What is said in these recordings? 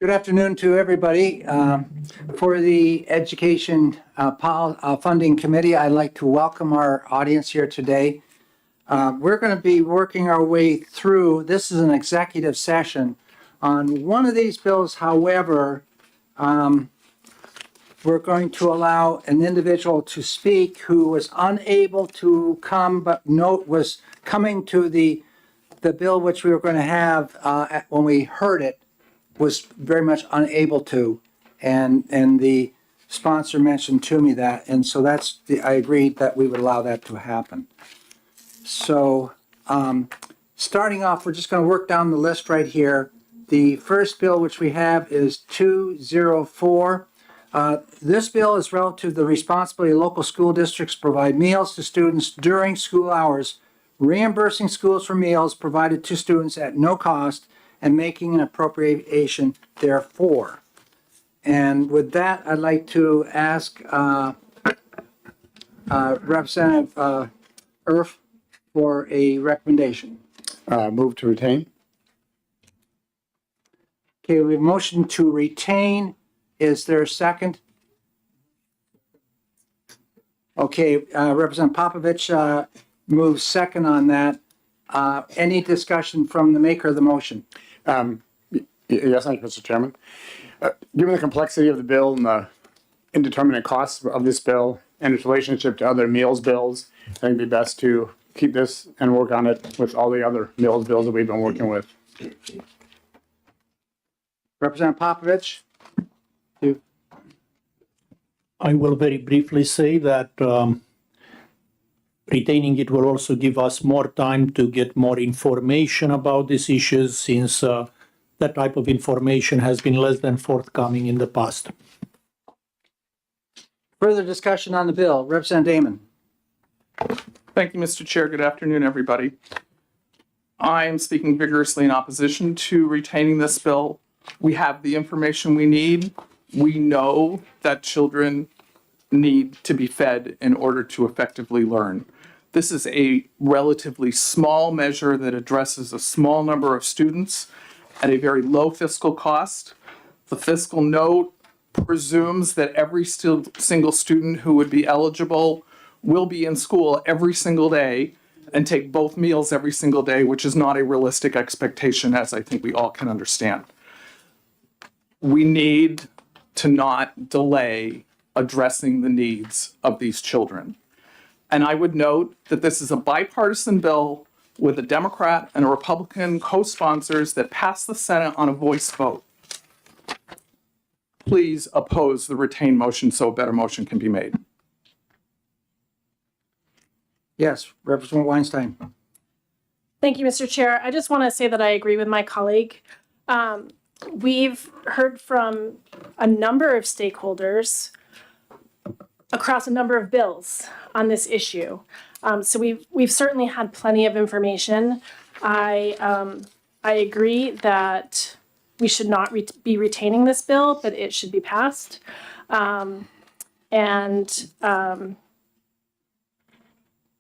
Good afternoon to everybody. For the Education Funding Committee, I'd like to welcome our audience here today. We're going to be working our way through, this is an executive session on one of these bills. However, we're going to allow an individual to speak who was unable to come, but was coming to the bill which we were going to have when we heard it, was very much unable to, and the sponsor mentioned to me that, and so I agreed that we would allow that to happen. So starting off, we're just going to work down the list right here. The first bill which we have is 204. This bill is relative to the responsibility of local school districts to provide meals to students during school hours, reimbursing schools for meals provided to students at no cost, and making an appropriation therefore. And with that, I'd like to ask Representative Erf for a recommendation. Move to retain. Okay, we have a motion to retain. Is there a second? Okay, Representative Popovich moves second on that. Any discussion from the maker of the motion? Yes, thank you, Mr. Chairman. Given the complexity of the bill and the indeterminate costs of this bill and its relationship to other meals bills, I think it'd be best to keep this and work on it with all the other meals bills that we've been working with. Representative Popovich? I will very briefly say that retaining it will also give us more time to get more information about these issues, since that type of information has been less than forthcoming in the past. Further discussion on the bill. Representative Damon. Thank you, Mr. Chair. Good afternoon, everybody. I am speaking vigorously in opposition to retaining this bill. We have the information we need. We know that children need to be fed in order to effectively learn. This is a relatively small measure that addresses a small number of students at a very low fiscal cost. The fiscal note presumes that every single student who would be eligible will be in school every single day and take both meals every single day, which is not a realistic expectation, as I think we all can understand. We need to not delay addressing the needs of these children. And I would note that this is a bipartisan bill with a Democrat and a Republican co-sponsors that passed the Senate on a voice vote. Please oppose the retained motion so a better motion can be made. Yes, Representative Weinstein. Thank you, Mr. Chair. I just want to say that I agree with my colleague. We've heard from a number of stakeholders across a number of bills on this issue. So we've certainly had plenty of information. I agree that we should not be retaining this bill, but it should be passed. And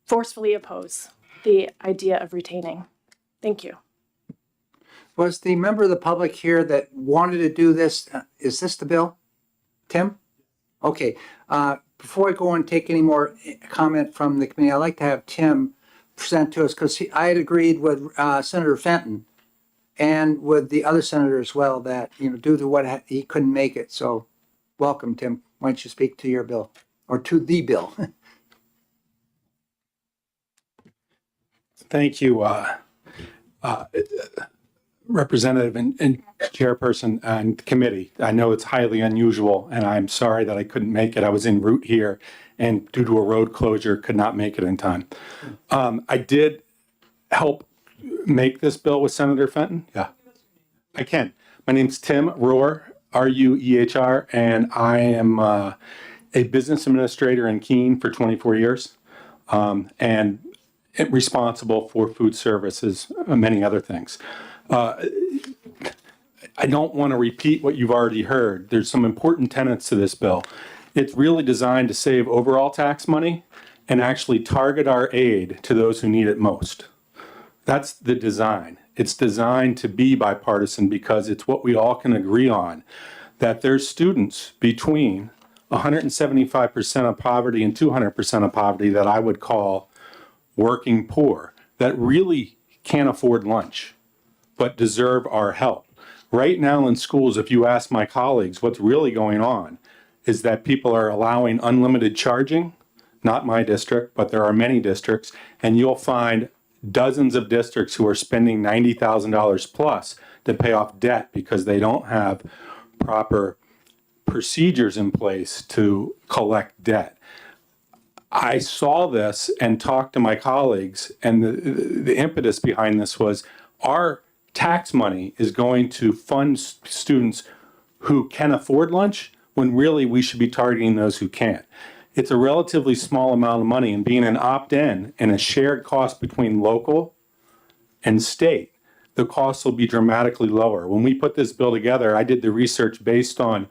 forcefully oppose the idea of retaining. Thank you. Was the member of the public here that wanted to do this, is this the bill? Tim? Okay. Before I go and take any more comment from the committee, I'd like to have Tim present to us, because I had agreed with Senator Fenton and with the other senator as well that, due to what he couldn't make it. So welcome, Tim. Why don't you speak to your bill, or to the bill? Thank you, Representative and Chairperson and Committee. I know it's highly unusual, and I'm sorry that I couldn't make it. I was en route here, and due to a road closure, could not make it in time. I did help make this bill with Senator Fenton. Yeah, I can. My name's Tim Ruehr, R-U-E-H-R, and I am a business administrator in Keene for 24 years, and responsible for food services, many other things. I don't want to repeat what you've already heard. There's some important tenets to this bill. It's really designed to save overall tax money and actually target our aid to those who need it most. That's the design. It's designed to be bipartisan because it's what we all can agree on, that there's students between 175% of poverty and 200% of poverty that I would call working poor, that really can't afford lunch, but deserve our help. Right now in schools, if you ask my colleagues what's really going on, is that people are allowing unlimited charging, not my district, but there are many districts, and you'll find dozens of districts who are spending $90,000 plus to pay off debt because they don't have proper procedures in place to collect debt. I saw this and talked to my colleagues, and the impetus behind this was our tax money is going to fund students who can afford lunch when really we should be targeting those who can't. It's a relatively small amount of money, and being an opt-in and a shared cost between local and state, the costs will be dramatically lower. When we put this bill together, I did the research based on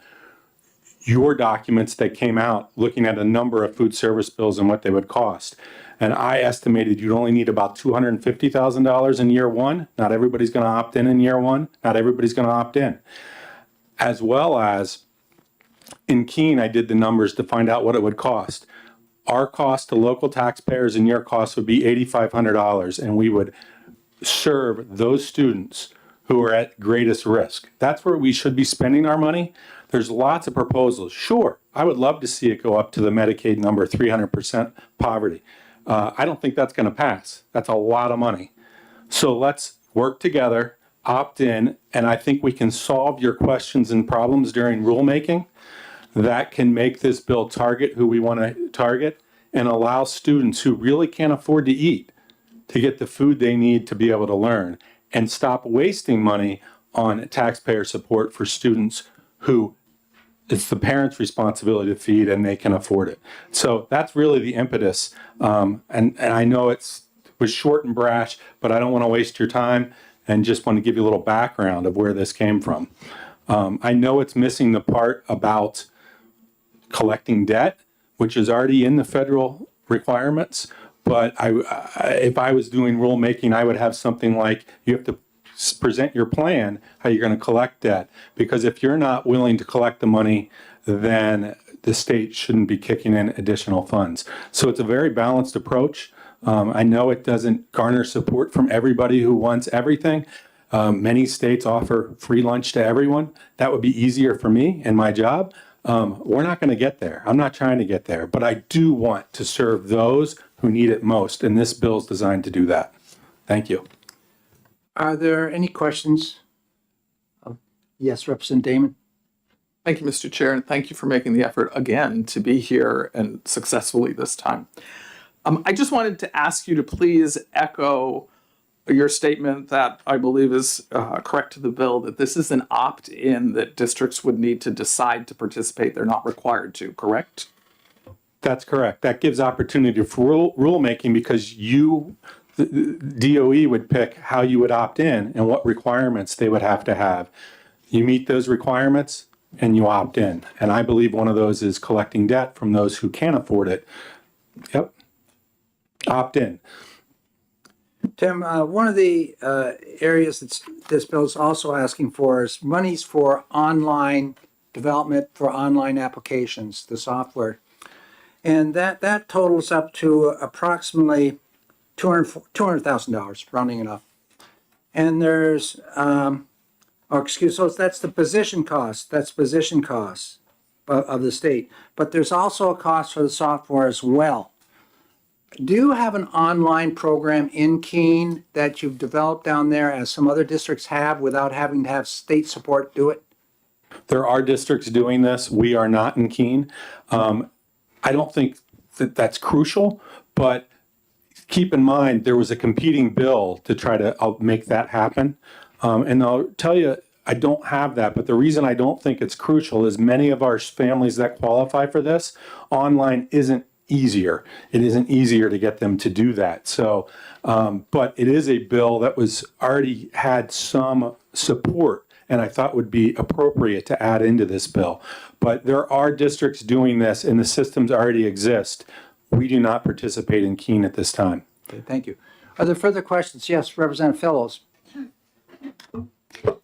your documents that came out looking at a number of food service bills and what they would cost. And I estimated you'd only need about $250,000 in year one. Not everybody's going to opt in year one. Not everybody's going to opt in. As well as in Keene, I did the numbers to find out what it would cost. Our cost to local taxpayers and your cost would be $8,500, and we would serve those students who are at greatest risk. That's where we should be spending our money. There's lots of proposals. Sure, I would love to see it go up to the Medicaid number, 300% poverty. I don't think that's going to pass. That's a lot of money. So let's work together, opt in, and I think we can solve your questions and problems during rulemaking. That can make this bill target who we want to target and allow students who really can't afford to eat to get the food they need to be able to learn, and stop wasting money on taxpayer support for students who it's the parents' responsibility to feed and they can afford it. So that's really the impetus. And I know it was short and brash, but I don't want to waste your time and just want to give you a little background of where this came from. I know it's missing the part about collecting debt, which is already in the federal requirements. But if I was doing rulemaking, I would have something like you have to present your plan, how you're going to collect debt. Because if you're not willing to collect the money, then the state shouldn't be kicking in additional funds. So it's a very balanced approach. I know it doesn't garner support from everybody who wants everything. Many states offer free lunch to everyone. That would be easier for me and my job. We're not going to get there. I'm not trying to get there, but I do want to serve those who need it most, and this bill is designed to do that. Thank you. Are there any questions? Yes, Representative Damon. Thank you, Mr. Chair, and thank you for making the effort again to be here and successfully this time. I just wanted to ask you to please echo your statement that I believe is correct to the bill, that this is an opt-in that districts would need to decide to participate. They're not required to, correct? That's correct. That gives opportunity for rulemaking because the DOE would pick how you would opt in and what requirements they would have to have. You meet those requirements and you opt in. And I believe one of those is collecting debt from those who can't afford it. Yep. Opt in. Tim, one of the areas that this bill is also asking for is monies for online development for online applications, the software. And that totals up to approximately $200,000, rounding it up. And there's, so that's the position cost. That's position costs of the state. But there's also a cost for the software as well. Do you have an online program in Keene that you've developed down there, as some other districts have, without having to have state support do it? There are districts doing this. We are not in Keene. I don't think that that's crucial, but keep in mind there was a competing bill to try to make that happen. And I'll tell you, I don't have that, but the reason I don't think it's crucial is many of our families that qualify for this, online isn't easier. It isn't easier to get them to do that. So, but it is a bill that was already had some support and I thought would be appropriate to add into this bill. But there are districts doing this and the systems already exist. We do not participate in Keene at this time. Okay, thank you. Are there further questions? Yes, Representative Fellows.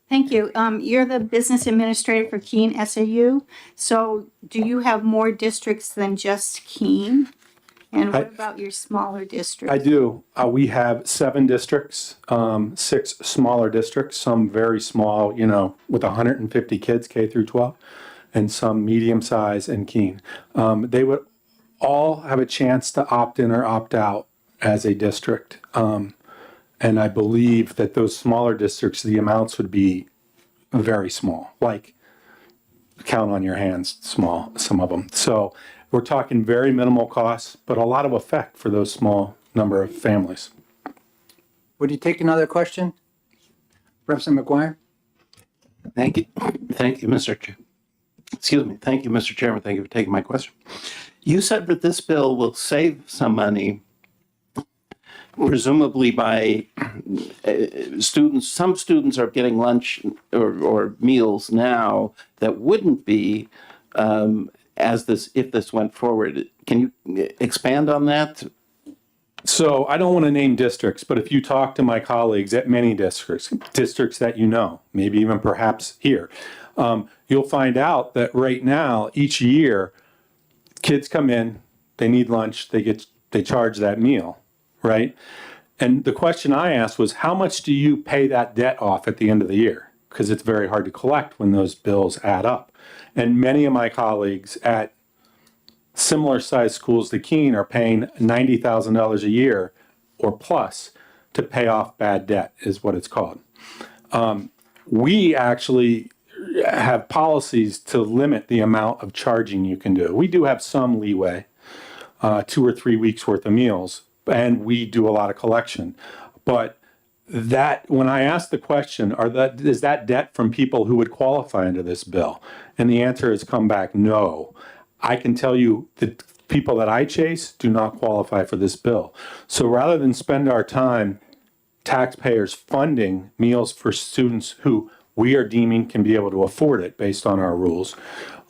Thank you. You're the business administrator for Keene SAU. So do you have more districts than just Keene? And what about your smaller districts? I do. We have 7 districts, 6 smaller districts, some very small, with 150 kids, K through 12, and some medium size and Keene. They would all have a chance to opt in or opt out as a district. And I believe that those smaller districts, the amounts would be very small, like count on your hands small, some of them. So we're talking very minimal costs, but a lot of effect for those small number of families. Would you take another question? Representative McGuire? Thank you. Thank you, Mr. Chair. Excuse me. Thank you, Mr. Chairman. Thank you for taking my question. You said that this bill will save some money, presumably by students. Some students are getting lunch or meals now that wouldn't be if this went forward. Can you expand on that? So I don't want to name districts, but if you talk to my colleagues at many districts that maybe even perhaps here, you'll find out that right now, each year, kids come in, they need lunch, they charge that meal, right? And the question I asked was, how much do you pay that debt off at the end of the year? Because it's very hard to collect when those bills add up. And many of my colleagues at similar sized schools to Keene are paying $90,000 a year or plus to pay off bad debt, is what it's called. We actually have policies to limit the amount of charging you can do. We do have some leeway, 2 or 3 weeks worth of meals, and we do a lot of collection. But that, when I asked the question, is that debt from people who would qualify under this bill? And the answer has come back, no. I can tell you the people that I chase do not qualify for this bill. So rather than spend our time, taxpayers, funding meals for students who we are deeming can be able to afford it based on our rules,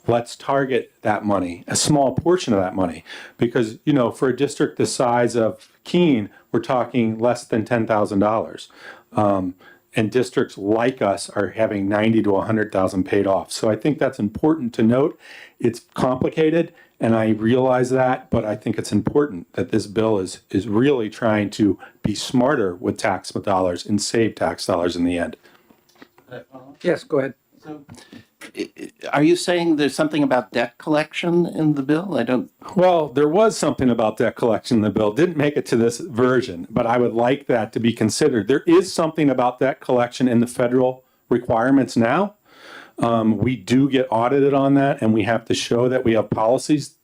let's target that money, a small portion of that money. Because, for a district the size of Keene, we're talking less than $10,000. And districts like us are having 90 to 100,000 paid off. So I think that's important to note. It's complicated, and I realize that, but I think it's important that this bill is really trying to be smarter with tax dollars and save tax dollars in the end. Yes, go ahead. Are you saying there's something about debt collection in the bill? I don't. Well, there was something about debt collection in the bill. Didn't make it to this version, but I would like that to be considered. There is something about debt collection in the federal requirements now. We do get audited on that, and we have to show that we have policies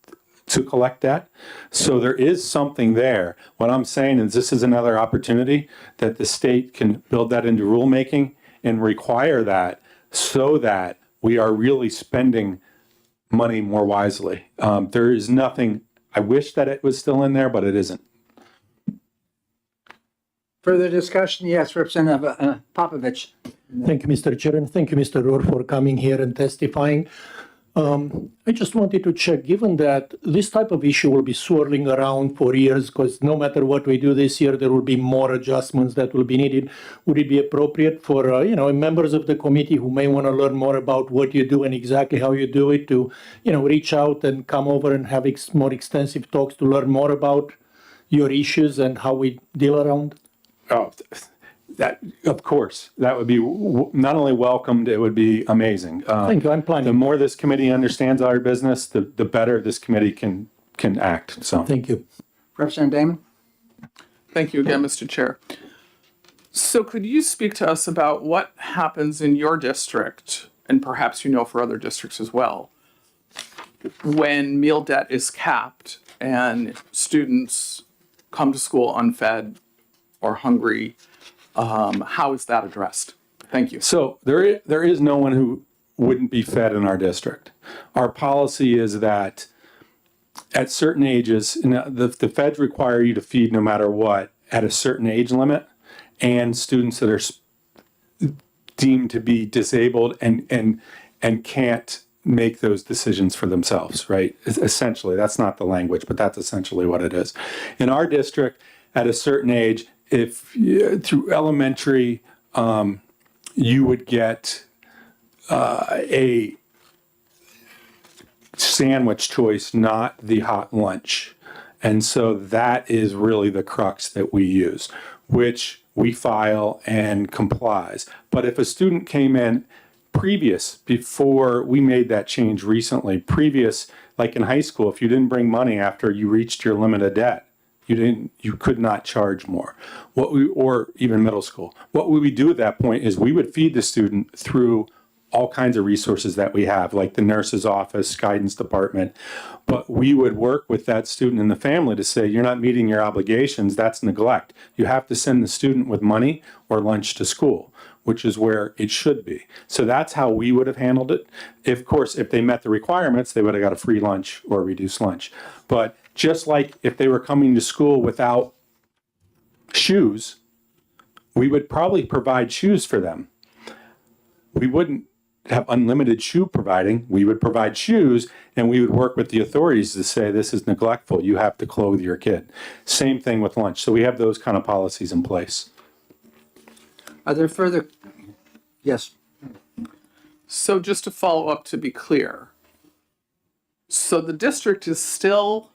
to collect debt. So there is something there. What I'm saying is this is another opportunity that the state can build that into rulemaking and require that so that we are really spending money more wisely. There is nothing, I wish that it was still in there, but it isn't. Further discussion? Yes, Representative Popovich. Thank you, Mr. Chair, and thank you, Mr. Rohr, for coming here and testifying. I just wanted to check, given that this type of issue will be swirling around for years, because no matter what we do this year, there will be more adjustments that will be needed. Would it be appropriate for, members of the committee who may want to learn more about what you do and exactly how you do it to, reach out and come over and have more extensive talks to learn more about your issues and how we deal around? Oh, that, of course, that would be not only welcomed, it would be amazing. Thank you, I'm planning. The more this committee understands our business, the better this committee can act, so. Thank you. Representative Damon? Thank you again, Mr. Chair. So could you speak to us about what happens in your district, and perhaps for other districts as well, when meal debt is capped and students come to school unfed or hungry? How is that addressed? Thank you. So there is no one who wouldn't be fed in our district. Our policy is that at certain ages, the feds require you to feed no matter what at a certain age limit, and students that are deemed to be disabled and can't make those decisions for themselves, right? Essentially, that's not the language, but that's essentially what it is. In our district, at a certain age, through elementary, you would get a sandwich choice, not the hot lunch. And so that is really the crux that we use, which we file and complies. But if a student came in before we made that change recently, like in high school, if you didn't bring money after you reached your limit of debt, you could not charge more. Or even middle school. What we would do at that point is we would feed the student through all kinds of resources that we have, like the nurse's office, guidance department. But we would work with that student and the family to say, you're not meeting your obligations, that's neglect. You have to send the student with money or lunch to school, which is where it should be. So that's how we would have handled it. Of course, if they met the requirements, they would have got a free lunch or a reduced lunch. But just like if they were coming to school without shoes, we would probably provide shoes for them. We wouldn't have unlimited shoe providing. We would provide shoes, and we would work with the authorities to say, this is neglectful. You have to clothe your kid. Same thing with lunch. So we have those kind of policies in place. Are there further? Yes. So just to follow up, to be clear, so the district is still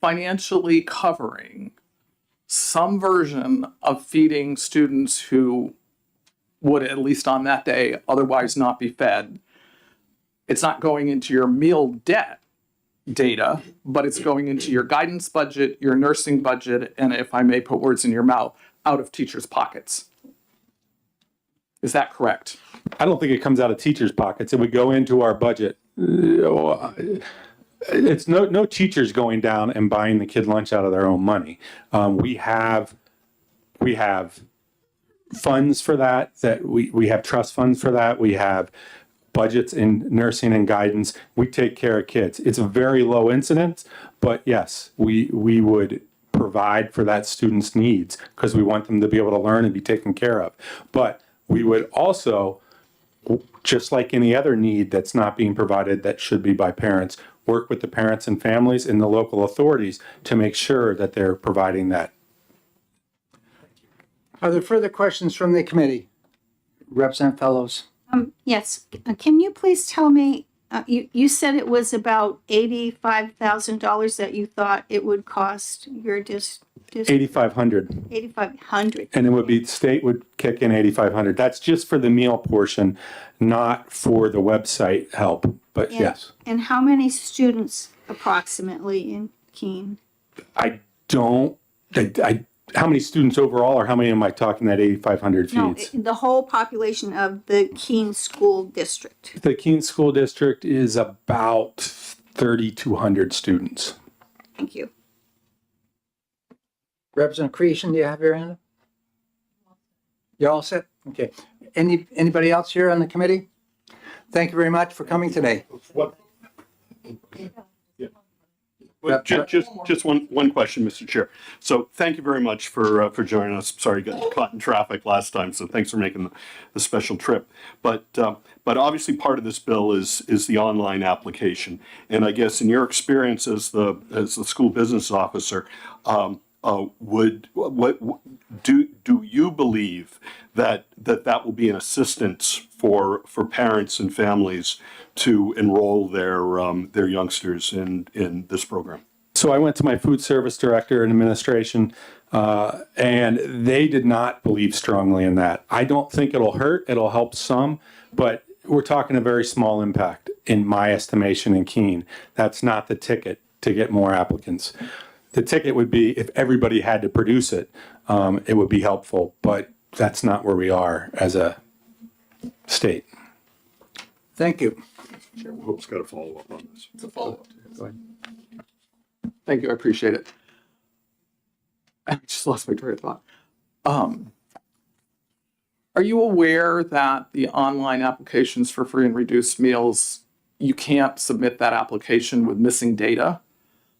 financially covering some version of feeding students who would, at least on that day, otherwise not be fed. It's not going into your meal debt data, but it's going into your guidance budget, your nursing budget, and if I may put words in your mouth, out of teachers' pockets. Is that correct? I don't think it comes out of teachers' pockets. It would go into our budget. It's no teachers going down and buying the kid lunch out of their own money. We have funds for that we have trust funds for that. We have budgets in nursing and guidance. We take care of kids. It's a very low incidence, but yes, we would provide for that student's needs because we want them to be able to learn and be taken care of. But we would also, just like any other need that's not being provided that should be by parents, work with the parents and families and the local authorities to make sure that they're providing that. Are there further questions from the committee? Representative Fellows. Yes, can you please tell me, you said it was about $85,000 that you thought it would cost your district? 8,500. 8,500. And it would be, state would kick in 8,500. That's just for the meal portion, not for the website help, but yes. And how many students approximately in Keene? I how many students overall, or how many am I talking that 8,500 No, feeds? the whole population of the Keene School District. The Keene School District is about 3,200 students. Thank you. Representative Creation, do you have your hand up? You're all set? Okay. Anybody else here on the committee? Thank you very much for coming today. Well, just one question, Mr. Chair. So thank you very much for joining us. Sorry, got caught in traffic last time, so thanks for making the special trip. But obviously part of this bill is the online application. And I guess in your experience as the school business officer, do you believe that will be an assistance for parents and families to enroll their youngsters in this program? So I went to my food service director and administration, and they did not believe strongly in that. I don't think it'll hurt. It'll help some, but we're talking a very small impact in my estimation in Keene. That's not the ticket to get more applicants. The ticket would be if everybody had to produce it, it would be helpful, but that's not where we are as a state. Thank you. Hope's got a follow-up on this. It's a follow-up. Go ahead. Thank you, I appreciate it. I just lost my train of thought. Are you aware that the online applications for free and reduced meals, you can't submit that application with missing data?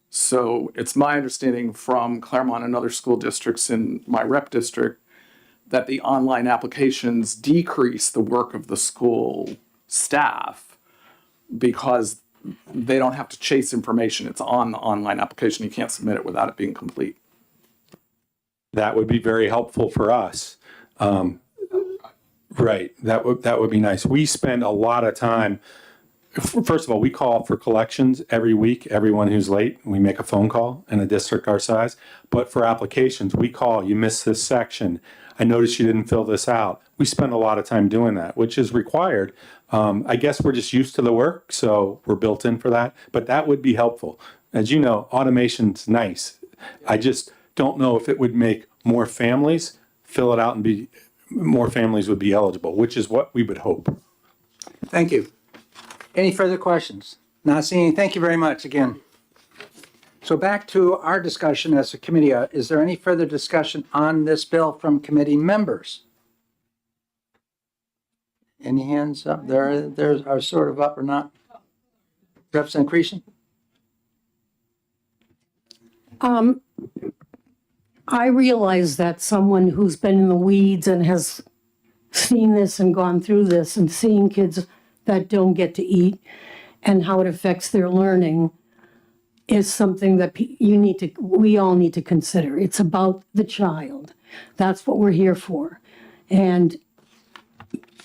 So it's my understanding from Claremont and other school districts in my rep district that the online applications decrease the work of the school staff because they don't have to chase information. It's on the online application. You can't submit it without it being complete. that would be very helpful for us. Right, that would be nice. We spend a lot of time. First of all, we call for collections every week, everyone who's late. We make a phone call in a district our size. But for applications, we call, you missed this section. I noticed you didn't fill this out. We spend a lot of time doing that, which is required. I guess we're just used to the work, so we're built in for that. But that would be helpful. As you know, automation's nice. I just don't know if it would make more families fill it out and be, more families would be eligible, which is what we would hope. Thank you. Any further questions? Not seeing any. Thank you very much again. So back to our discussion as a committee. Is there any further discussion on this bill from committee members? Any hands up? There are sort of up or not? Representative Creason? I realize that someone who's been in the weeds and has seen this and gone through this and seeing kids that don't get to eat and how it affects their learning is something that we all need to consider. It's about the child. That's what we're here for. And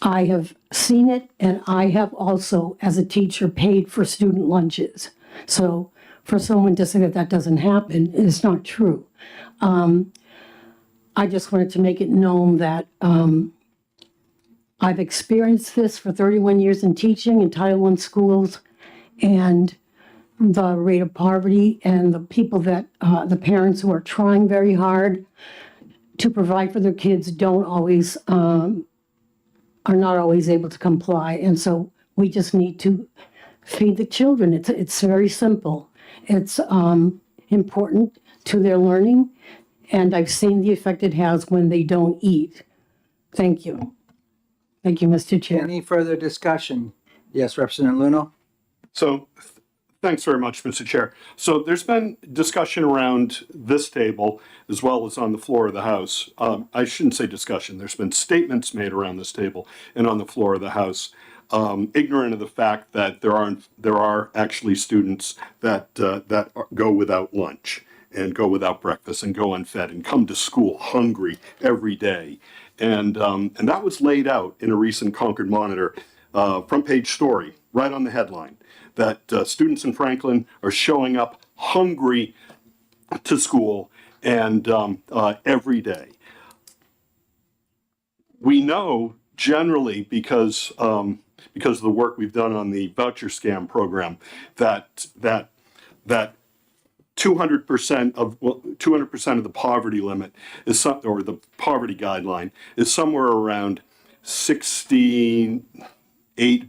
I have seen it, and I have also, as a teacher, paid for student lunches. So for someone to say that that doesn't happen is not true. I just wanted to make it known that I've experienced this for 31 years in teaching in Title I schools, and the rate of poverty and the people that, the parents who are trying very hard to provide for their kids don't always, are not always able to comply. And so we just need to feed the children. It's very simple. It's important to their learning, and I've seen the effect it has when they don't eat. Thank you. Thank you, Mr. Chair. Any further discussion? Yes, Representative Luno? So thanks very much, Mr. Chair. So there's been discussion around this table as well as on the floor of the House. I shouldn't say discussion. There's been statements made around this table and on the floor of the House, ignorant of the fact that there are actually students that go without lunch and go without breakfast and go unfed and come to school hungry every day. And that was laid out in a recent Concord Monitor front page story, right on the headline, that students in Franklin are showing up hungry to school and every day. We know generally because of the work we've done on the voucher scam program that 200% of 200% of the poverty limit is or the poverty guideline is somewhere around $68,000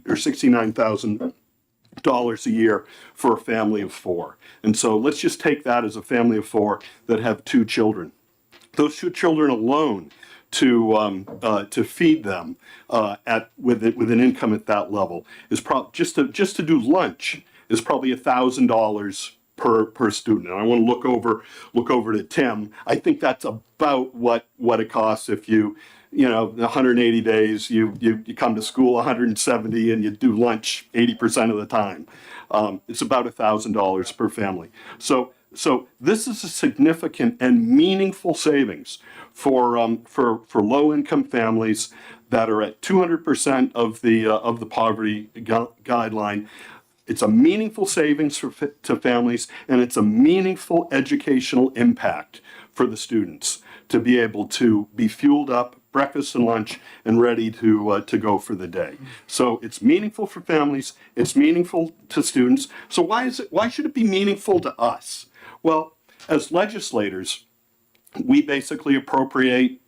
or $69,000 a year for a family of four. And so let's just take that as a family of four that have two children. Those two children alone to feed them with an income at that level is probably just to do lunch is probably $1,000 per student. And I want to look over to Tim. I think that's about what it costs if you 180 days, you come to school 170 and you do lunch 80% of the time. It's about $1,000 per family. So this is a significant and meaningful savings for low-income families that are at 200% of the poverty guideline. It's a meaningful savings to families, and it's a meaningful educational impact for the students to be able to be fueled up, breakfast and lunch, and ready to go for the day. So it's meaningful for families. It's meaningful to students. So why should it be meaningful to us? Well, as legislators, we basically appropriate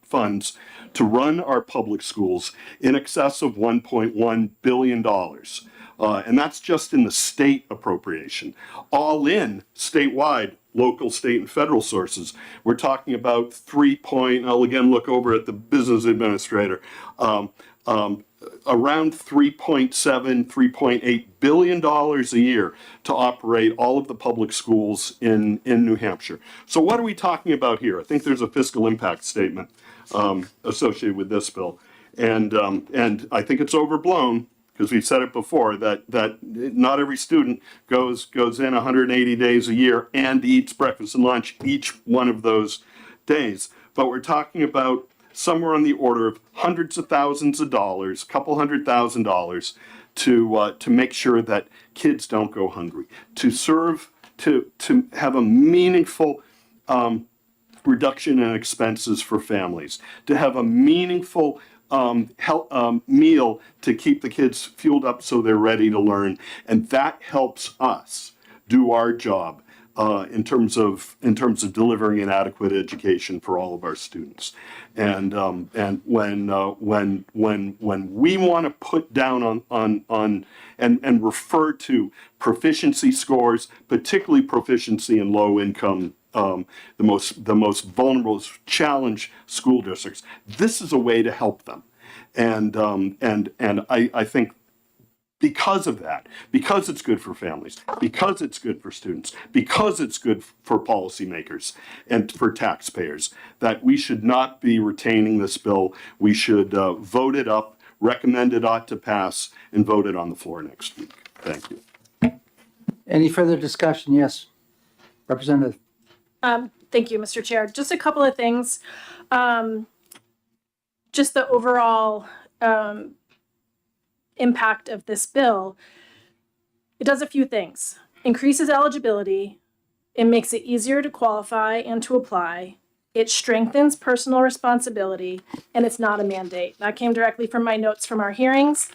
funds to run our public schools in excess of $1.1 billion. And that's just in the state appropriation. All in, statewide, local, state, and federal sources, we're talking about I'll again look over at the business administrator, around $3.7, $3.8 billion a year to operate all of the public schools in New Hampshire. So what are we talking about here? I think there's a fiscal impact statement associated with this bill. And I think it's overblown, because we've said it before, that not every student goes in 180 days a year and eats breakfast and lunch each one of those days, but we're talking about somewhere on the order of hundreds of thousands of dollars, couple $100,000 to make sure that kids don't go hungry, to serve, to have a meaningful reduction in expenses for families, to have a meaningful meal to keep the kids fueled up so they're ready to learn. And that helps us do our job in terms of delivering an adequate education for all of our students. And when we want to put down on and refer to proficiency scores, particularly proficiency in low income, the most vulnerable, challenged school districts, this is a way to help them. And I think because of that, because it's good for families, because it's good for students, because it's good for policymakers and for taxpayers, that we should not be retaining this bill. We should vote it up, recommend it ought to pass, and vote it on the floor next week. Thank you. Any further discussion? Yes. Representative. Thank you, Mr. Chair. Just a couple of things. Just the overall impact of this bill. It does a few things. Increases eligibility. It makes it easier to qualify and to apply. It strengthens personal responsibility, and it's not a mandate. That came directly from my notes from our hearings,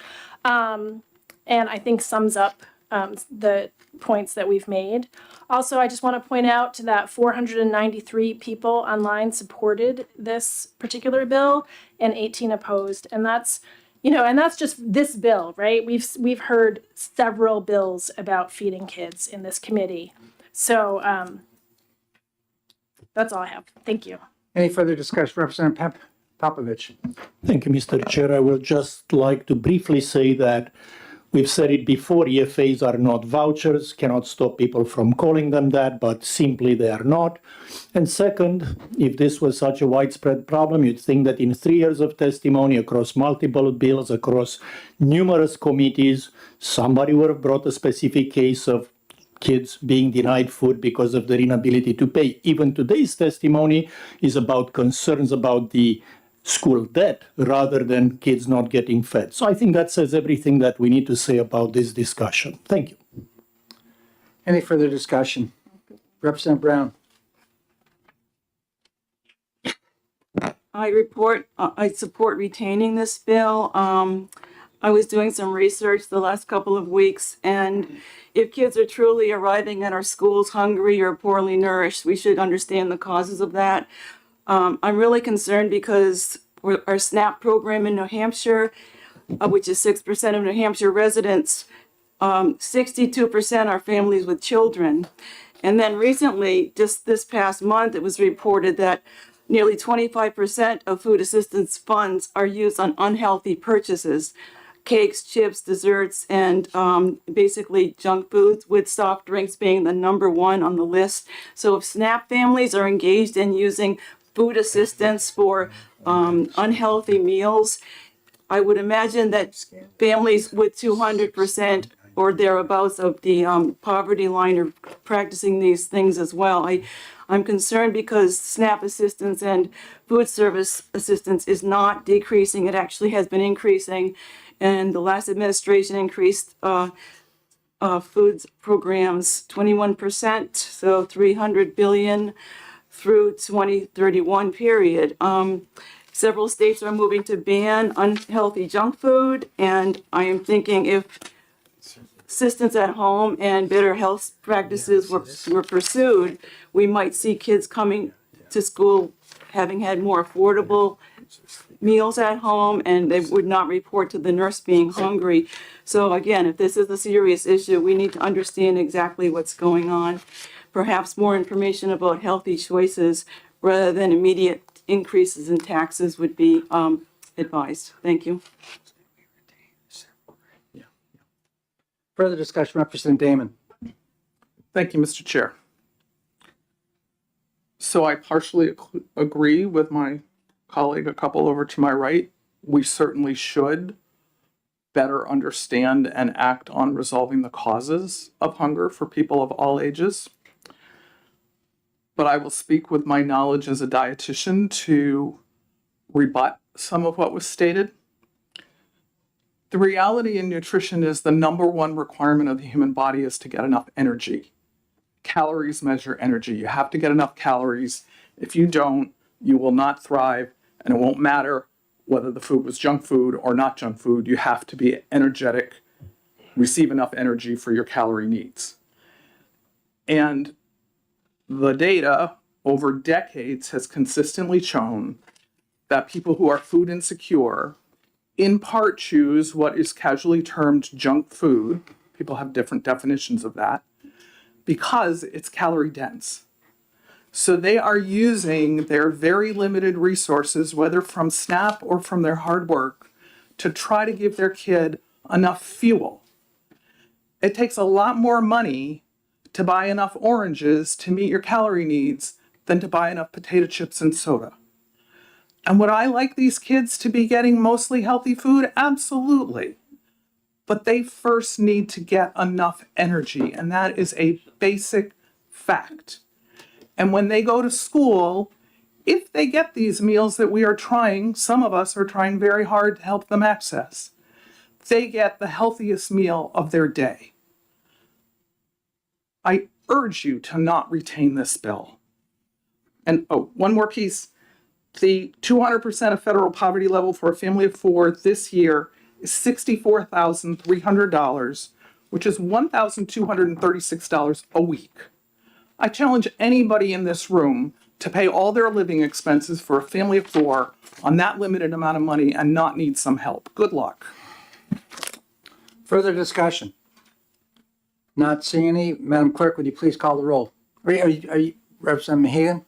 and I think sums up the points that we've made. Also, I just want to point out that 493 people online supported this particular bill and 18 opposed. And that's, and that's just this bill, right? We've heard several bills about feeding kids in this committee. So that's all I have. Thank you. Any further discussion? Representative Popovich. Thank you, Mr. Chair. I will just like to briefly say that we've said it before, EFAs are not vouchers, cannot stop people from calling them that, but simply they are not. And second, if this was such a widespread problem, you'd think that in 3 years of testimony across multiple bills, across numerous committees, somebody would have brought a specific case of kids being denied food because of their inability to pay. Even today's testimony is about concerns about the school debt rather than kids not getting fed. So I think that says everything that we need to say about this discussion. Thank you. Any further discussion? Representative Brown. I support retaining this bill. I was doing some research the last couple of weeks, and if kids are truly arriving at our schools hungry or poorly nourished, we should understand the causes of that. I'm really concerned because our SNAP program in New Hampshire, which is 6% of New Hampshire residents, 62% are families with children. And then recently, just this past month, it was reported that nearly 25% of food assistance funds are used on unhealthy purchases, cakes, chips, desserts, and basically junk foods, with soft drinks being the #1 on the list. So if SNAP families are engaged in using food assistance for unhealthy meals, I would imagine that families with 200% or thereabouts of the poverty line are practicing these things as well. I'm concerned because SNAP assistance and food service assistance is not decreasing. It actually has been increasing. And the last administration increased foods programs 21%, so $300 billion through 2031 period. Several states are moving to ban unhealthy junk food, and I am thinking if assistance at home and better health practices were pursued, we might see kids coming to school having had more affordable meals at home, and they would not report to the nurse being hungry. So again, if this is a serious issue, we need to understand exactly what's going on. Perhaps more information about healthy choices rather than immediate increases in taxes would be advised. Thank you. Further discussion, Representative Damon. Thank you, Mr. Chair. So I partially agree with my colleague, a couple over to my right. We certainly should better understand and act on resolving the causes of hunger for people of all ages. but I will speak with my knowledge as a dietitian to rebut some of what was stated. The reality in nutrition is the number one requirement of the human body is to get enough energy. Calories measure energy. You have to get enough calories. If you don't, you will not thrive, and it won't matter whether the food was junk food or not junk food. You have to be energetic, receive enough energy for your calorie needs. And the data over decades has consistently shown that people who are food insecure in part choose what is casually termed junk food. People have different definitions of that because it's calorie dense. So they are using their very limited resources, whether from SNAP or from their hard work, to try to give their kid enough fuel. It takes a lot more money to buy enough oranges to meet your calorie needs than to buy enough potato chips and soda. And would I like these kids to be getting mostly healthy food? Absolutely. But they first need to get enough energy, and that is a basic fact. And when they go to school, if they get these meals that we are trying, some of us are trying very hard to help them access, they get the healthiest meal of their day. I urge you to not retain this bill. And one more piece. The 200% of federal poverty level for a family of four this year is $64,300, which is $1,236 a week. I challenge anybody in this room to pay all their living expenses for a family of four on that limited amount of money and not need some help. Good luck. Further discussion? Not seeing any. Madam Clerk, would you please call the roll? Are you Representative Mahagan?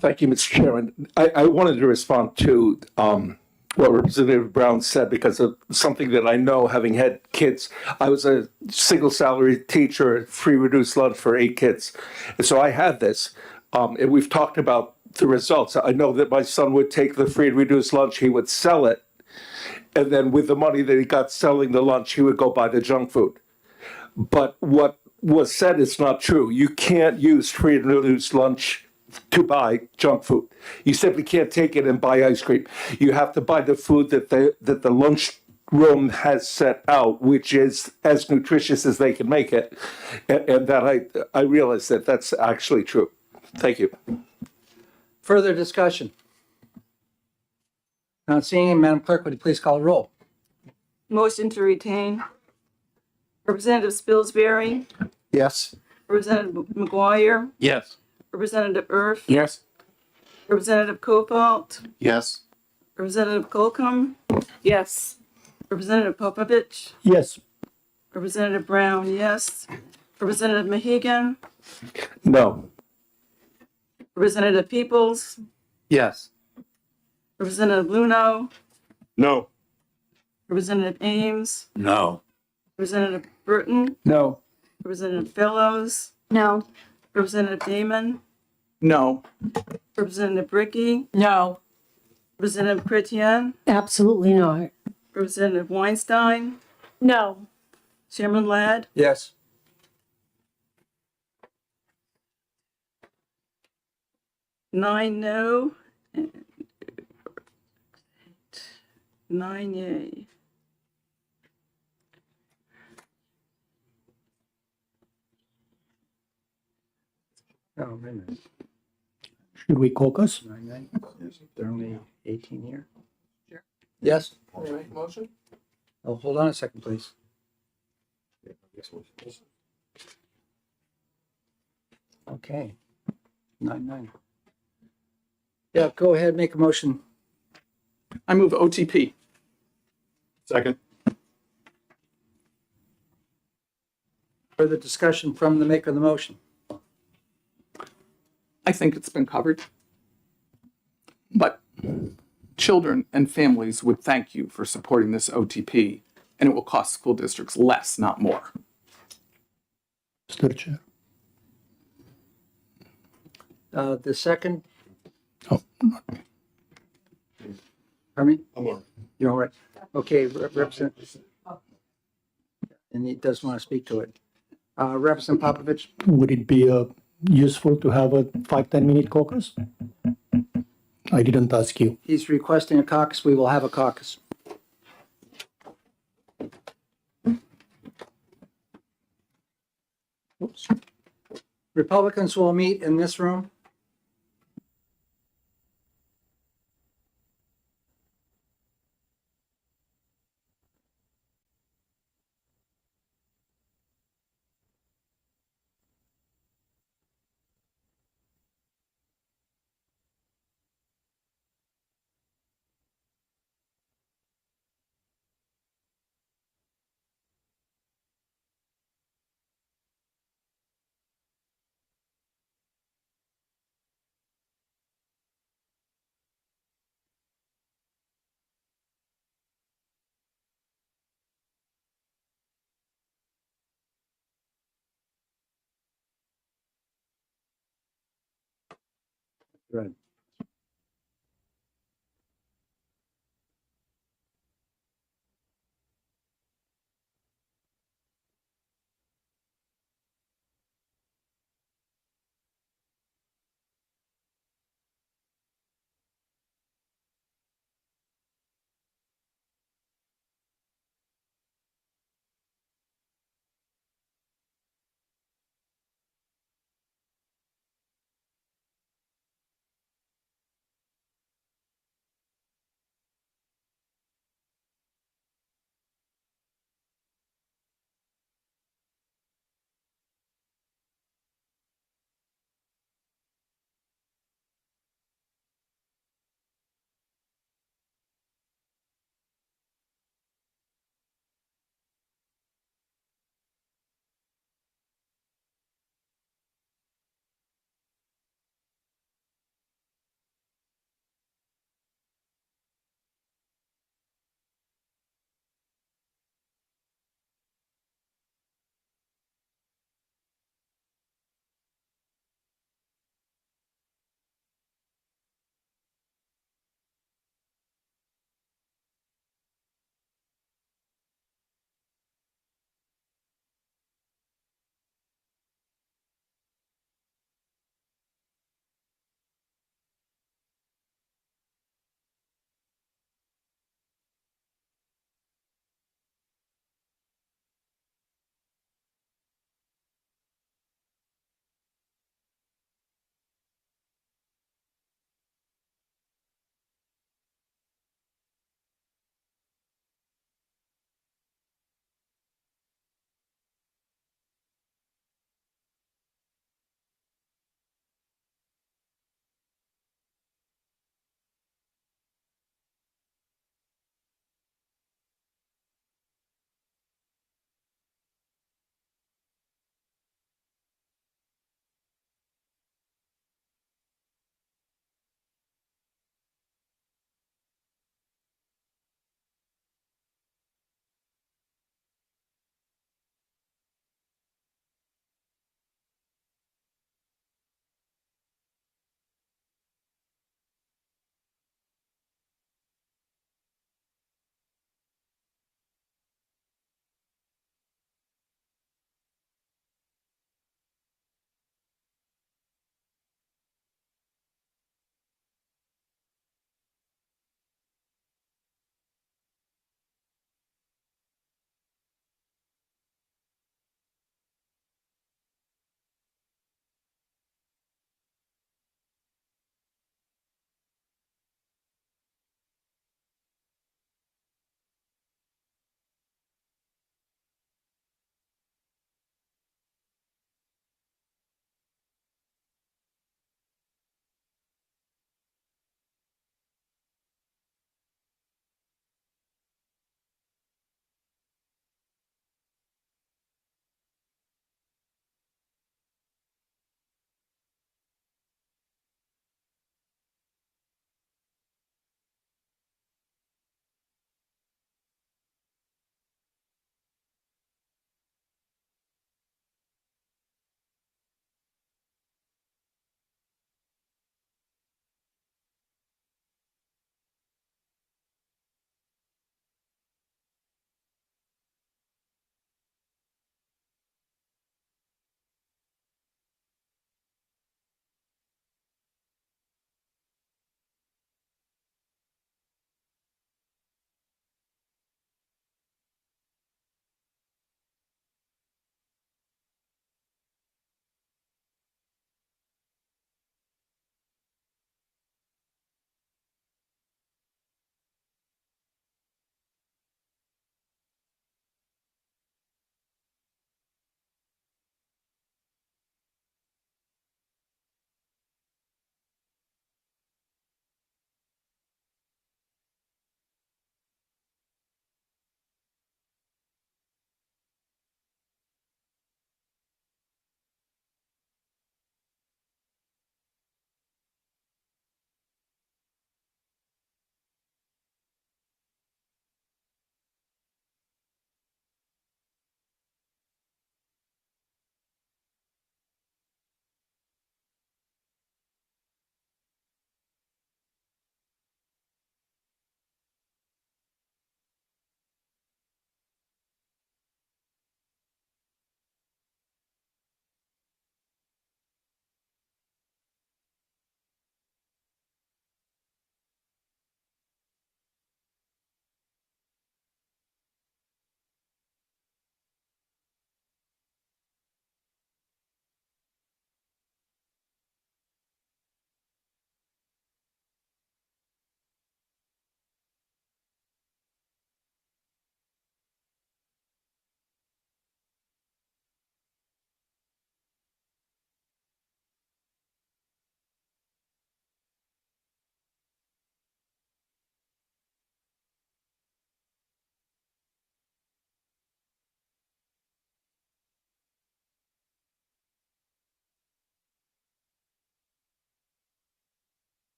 Thank you, Mr. Chairman. I wanted to respond to what Representative Brown said because of something that I know, having had kids. I was a single salary teacher, free reduced lunch for 8 kids. And so I had this. And we've talked about the results. I know that my son would take the free and reduced lunch, he would sell it. And then with the money that he got selling the lunch, he would go buy the junk food. But what was said is not true. You can't use free and reduced lunch to buy junk food. You simply can't take it and buy ice cream. You have to buy the food that the lunch room has set out, which is as nutritious as they can make it. And that I realize that that's actually true. Thank you. Further discussion? Not seeing any. Madam Clerk, would you please call the roll? Motion to retain. Representative Spilsbury, Yes. Representative McGuire, Yes. Representative Erf, Yes. Representative Copalt, Yes. Representative Colcom, Yes. Representative Popovich, Yes. Representative Brown, yes. Representative Mahagan, No. Representative Peoples, Yes. Representative Luno, No. Representative Ames, No. Representative Burton, No. Representative Fellows, No. Representative Damon, No. Representative Bricky, No. Representative Chrétien, Absolutely not. Representative Weinstein, No. Chairman Ladd, Yes. 9 no, and 9 yay. Oh, wait a minute. Should we caucus? 9. There are only 18 here. Yes? Make a motion? Oh, hold on a second, please. Okay. 9. Yeah, go ahead, make a motion. I move OTP. Second. Further discussion from the maker of the motion. I think it's been covered. But children and families would thank you for supporting this OTP, and it will cost school districts less, not more. Mr. Chair. The second, Oh, pardon me? I'm all right. You're all right. Okay, Representative. And he does want to speak to it. Representative Popovich? would it be a useful to have a 5-10 minute caucus? I didn't ask you. He's requesting a caucus. We will have a caucus. Oops. Republicans will meet in this room. Right.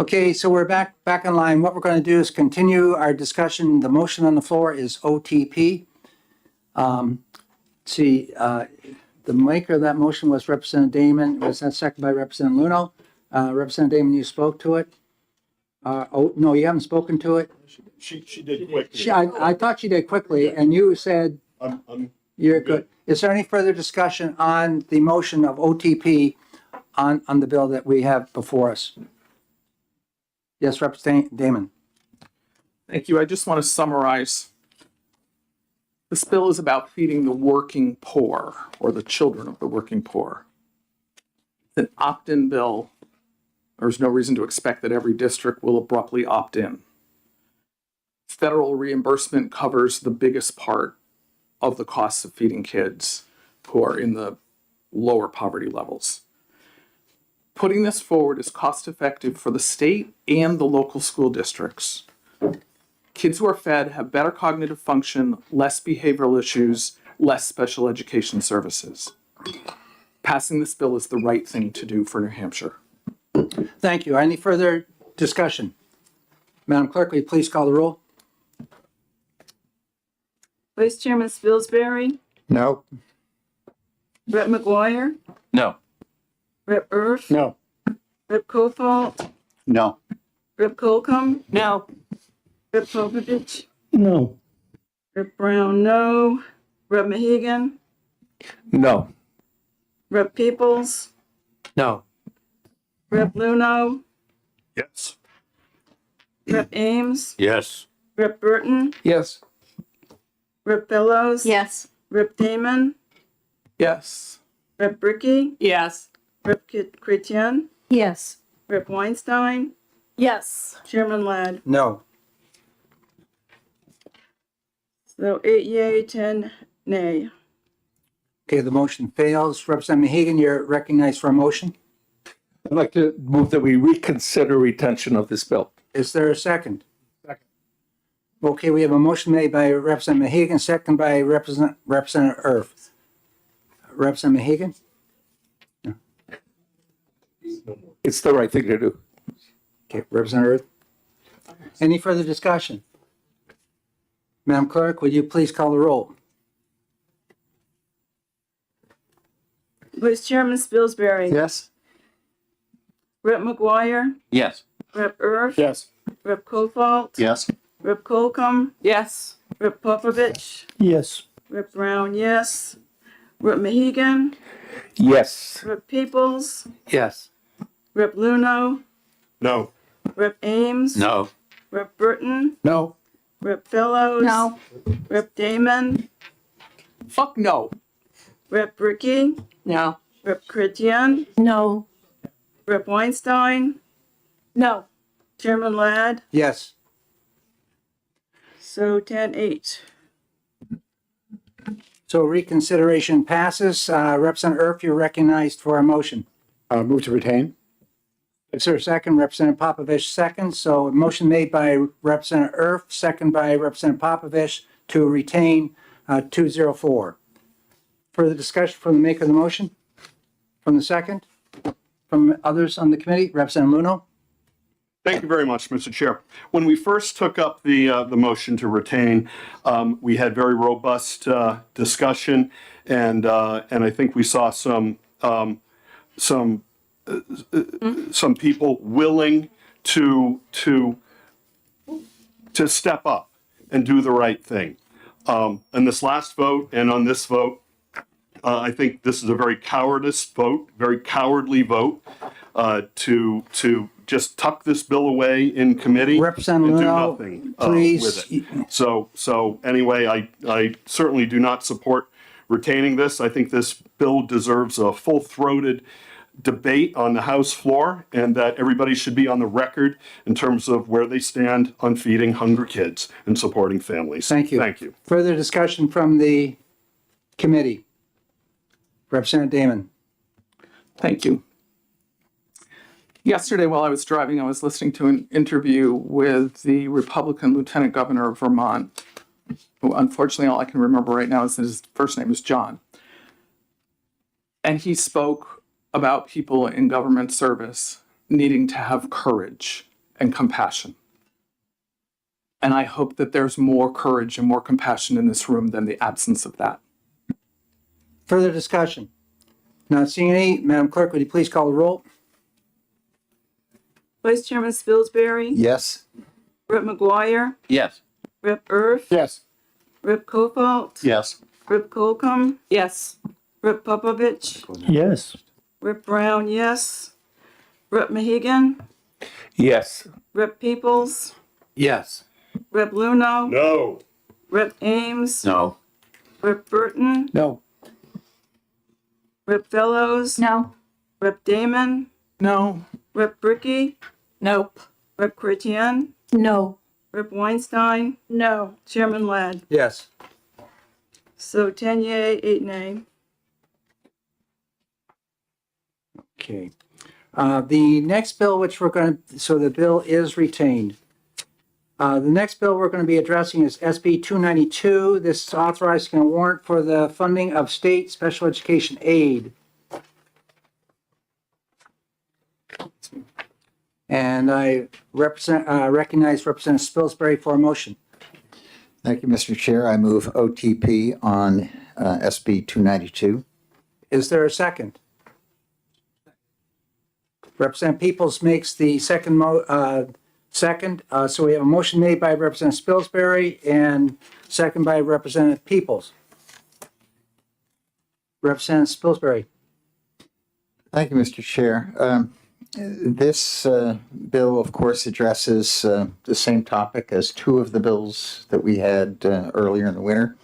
Okay, so we're back in line. What we're going to do is continue our discussion. The motion on the floor is OTP. The maker of that motion was Representative Damon. Was that seconded by Representative Luno? Representative Damon, you spoke to it? No, you haven't spoken to it? She did quickly. I thought she did quickly, and you said I'm you're good. Is there any further discussion on the motion of OTP on the bill that we have before us? Yes, Representative Damon. Thank you. I just want to summarize. This bill is about feeding the working poor or the children of the working poor. It's an opt-in bill. There's no reason to expect that every district will abruptly opt in. Federal reimbursement covers the biggest part of the costs of feeding kids who are in the lower poverty levels. Putting this forward is cost effective for the state and the local school districts. Kids who are fed have better cognitive function, less behavioral issues, less special education services. Passing this bill is the right thing to do for New Hampshire. Thank you. Any further discussion? Madam Clerk, will you please call the roll? Vice Chairman Spilsbury, No. Rep. McGuire, No. Rep. Erf, No. Rep. Kofalt, No. Rep. Colcom, No. Rep. Popovich, No. Rep. Brown, no. Rep. Mahegan, No. Rep. Peoples, No. Rep. Luno, Yes. Rep. Ames, Yes. Rep. Burton, Yes. Rep. Fellows, Yes. Rep. Damon, Yes. Rep. Bricky, Yes. Rep. Chrétien, Yes. Rep. Weinstein, Yes. Chairman Ladd. No. So 8 yea, 10 nay. Okay, the motion fails. Representative Mahegan, you're recognized for a motion. I'd like to move that we reconsider retention of this bill. Is there a second? Second. Okay, we have a motion made by Representative Mahegan, second by Representative Erf. Representative Mahegan? It's the right thing to do. Okay, Representative Erf. Any further discussion? Madam Clerk, would you please call the roll? Vice Chairman Spilsbury. Yes. Rep. McGuire, Yes. Rep. Erf, Yes. Rep. Kofalt, Yes. Rep. Colcom, Yes. Rep. Popovich, Yes. Rep. Brown, yes. Rep. Mahegan, Yes. Rep. Peoples, Yes. Rep. Luno, No. Rep. Ames, No. Rep. Burton, No. Rep. Fellows, No. Rep. Damon, Fuck no. Rep. Bricky, No. Rep. Chrétien, No. Rep. Weinstein, No. Chairman Ladd. Yes. So 10-8. So reconsideration passes. Representative Erf, you're recognized for a motion. Move to retain. Is there a second? Representative Popovich second. So a motion made by Representative Erf, second by Representative Popovich to retain 204. Further discussion from the maker of the motion? From the second? From others on the committee? Representative Luno? Thank you very much, Mr. Chair. When we first took up the motion to retain, we had very robust discussion, and I think we saw some people willing to step up and do the right thing. In this last vote and on this vote, I think this is a very cowardice vote, very cowardly vote to just tuck this bill away in committee Representative and do Luno, nothing please. with it. So anyway, I certainly do not support retaining this. I think this bill deserves a full-throated debate on the House floor, and that everybody should be on the record in terms of where they stand on feeding hungry kids and supporting families. Thank you. Thank you. Further discussion from the committee? Representative Damon? Thank you. Yesterday, while I was driving, I was listening to an interview with the Republican Lieutenant Governor of Vermont, who unfortunately all I can remember right now is that his first name is John. And he spoke about people in government service needing to have courage and compassion. And I hope that there's more courage and more compassion in this room than the absence of that. Further discussion? Not seeing any. Madam Clerk, would you please call the roll? Vice Chairman Spilsbury, Yes. Rep. McGuire, Yes. Rep. Erf, Yes. Rep. Kofalt, Yes. Rep. Colcom, Yes. Rep. Popovich, Yes. Rep. Brown, yes. Rep. Mahigan, Yes. Rep. Peoples, Yes. Rep. Luno, No. Rep. Ames, No. Rep. Burton, No. Rep. Fellows, No. Rep. Damon, No. Rep. Bricky, Nope. Rep. Chrétien, No. Rep. Weinstein, No. Chairman Ladd. Yes. So 10 yea, 8 nay. Okay. The next bill, which we're going to, so the bill is retained. The next bill we're going to be addressing is SB 292. This is authorizing a warrant for the funding of state special education aid. And I recognize Representative Spilsbury for a motion. Thank you, Mr. Chair. I move OTP on SB 292. Is there a second? Representative Peoples makes the second so we have a motion made by Representative Spilsbury and second by Representative Peoples. Representative Spilsbury. Thank you, Mr. Chair. This bill, of course, addresses the same topic as two of the bills that we had earlier in the winter.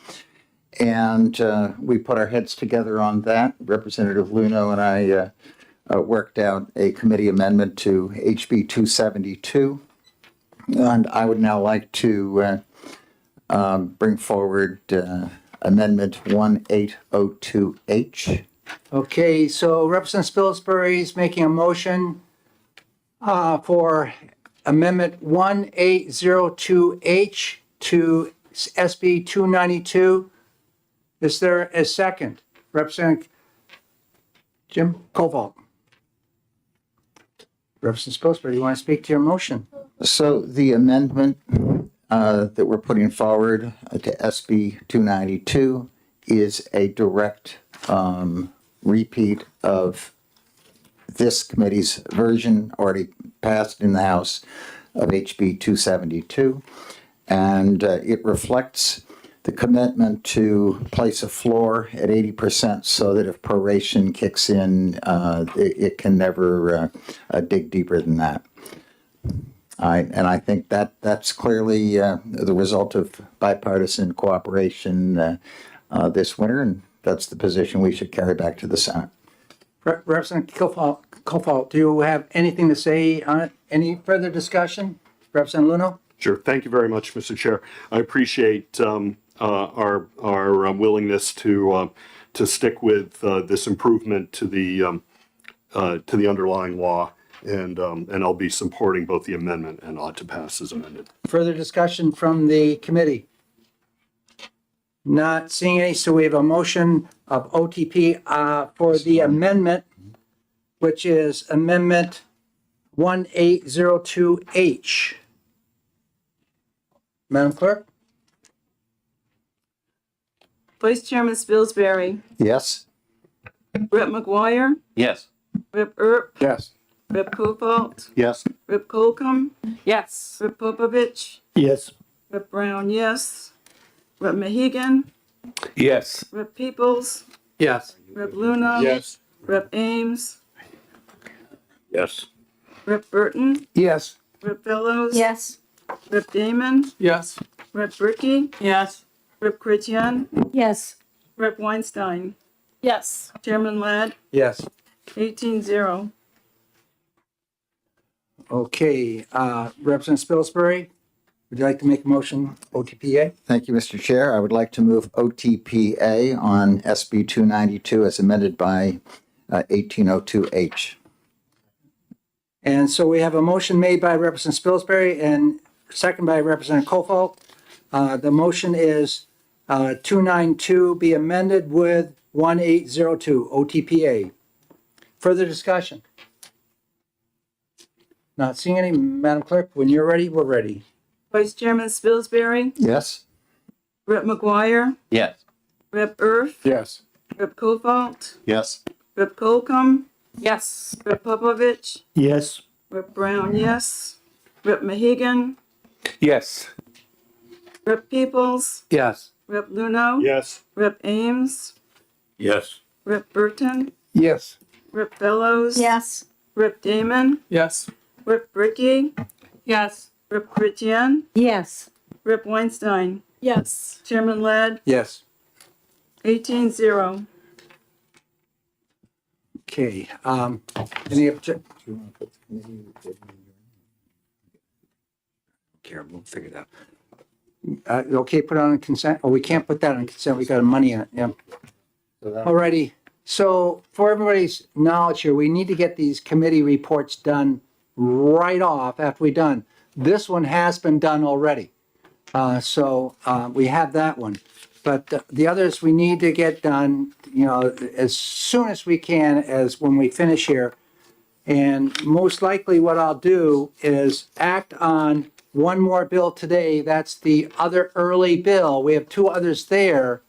And we put our heads together on that. Representative Luno and I worked out a committee amendment to HB 272. And I would now like to bring forward Amendment 1802H. Okay, so Representative Spilsbury is making a motion for Amendment 1802H to SB 292. Is there a second? Representative Jim Koval. Representative Spilsbury, you want to speak to your motion? So the amendment that we're putting forward to SB 292 is a direct repeat of this committee's version already passed in the House of HB 272. And it reflects the commitment to place a floor at 80% so that if proration kicks in, it can never dig deeper than that. And I think that's clearly the result of bipartisan cooperation this winter, and that's the position we should carry back to the Senate. Representative Kofal, do you have anything to say on it? Any further discussion? Representative Luno? Sure. Thank you very much, Mr. Chair. I appreciate our willingness to stick with this improvement to the underlying law, and I'll be supporting both the amendment and ought to pass as amended. Further discussion from the committee? Not seeing any, so we have a motion of OTP for the amendment, which is Amendment 1802H. Madam Clerk? Vice Chairman Spilsbury, Yes? Rep. McGuire, Yes. Rep. Erp, Yes. Rep. Kofalt, Yes. Rep. Colcom, Yes. Rep. Popovich, Yes. Rep. Brown, yes. Rep. Mahigan, Yes. Rep. Peoples, Yes. Rep. Luno. Yes. Rep. Ames, Yes. Rep. Burton, Yes. Rep. Fellows. Yes. Rep. Damon, Yes. Rep. Bricky, Yes. Rep. Chrétien, Yes. Rep. Weinstein, Yes. Chairman Ladd, Yes. 18-0. Okay, Representative Spilsbury, would you like to make a motion, OTPA? Thank you, Mr. Chair. I would like to move OTPA on SB 292 as amended by 1802H. And so we have a motion made by Representative Spilsbury and second by Representative Kofal. The motion is 292 be amended with 1802, OTPA. Further discussion? Not seeing any. Madam Clerk, when you're ready, we're ready. Vice Chairman Spilsbury, Yes? Rep. McGuire, Yes. Rep. Erf, Yes. Rep. Kofalt, Yes. Rep. Colcom, Yes. Rep. Popovich, Yes. Rep. Brown, yes. Rep. Mahagan, Yes. Rep. Peoples, Yes. Rep. Luno, Yes. Rep. Ames, Yes. Rep. Burton, Yes. Rep. Fellows, Yes. Rep. Damon, Yes. Rep. Bricky, Yes. Rep. Chrétien, Yes. Rep. Weinstein, Yes. Chairman Ladd, Yes. 18-0. Okay, any object? Care, we'll figure it out. Okay, put it on consent, oh, we can't put that on consent, we got money in it, yeah. Alrighty, so for everybody's knowledge here, we need to get these committee reports done right off after we're done. This one has been done already, so we have that one. But the others we need to get done, you know, as soon as we can, as when we finish here. And most likely what I'll do is act on one more bill today. That's the other early bill. We have two others there,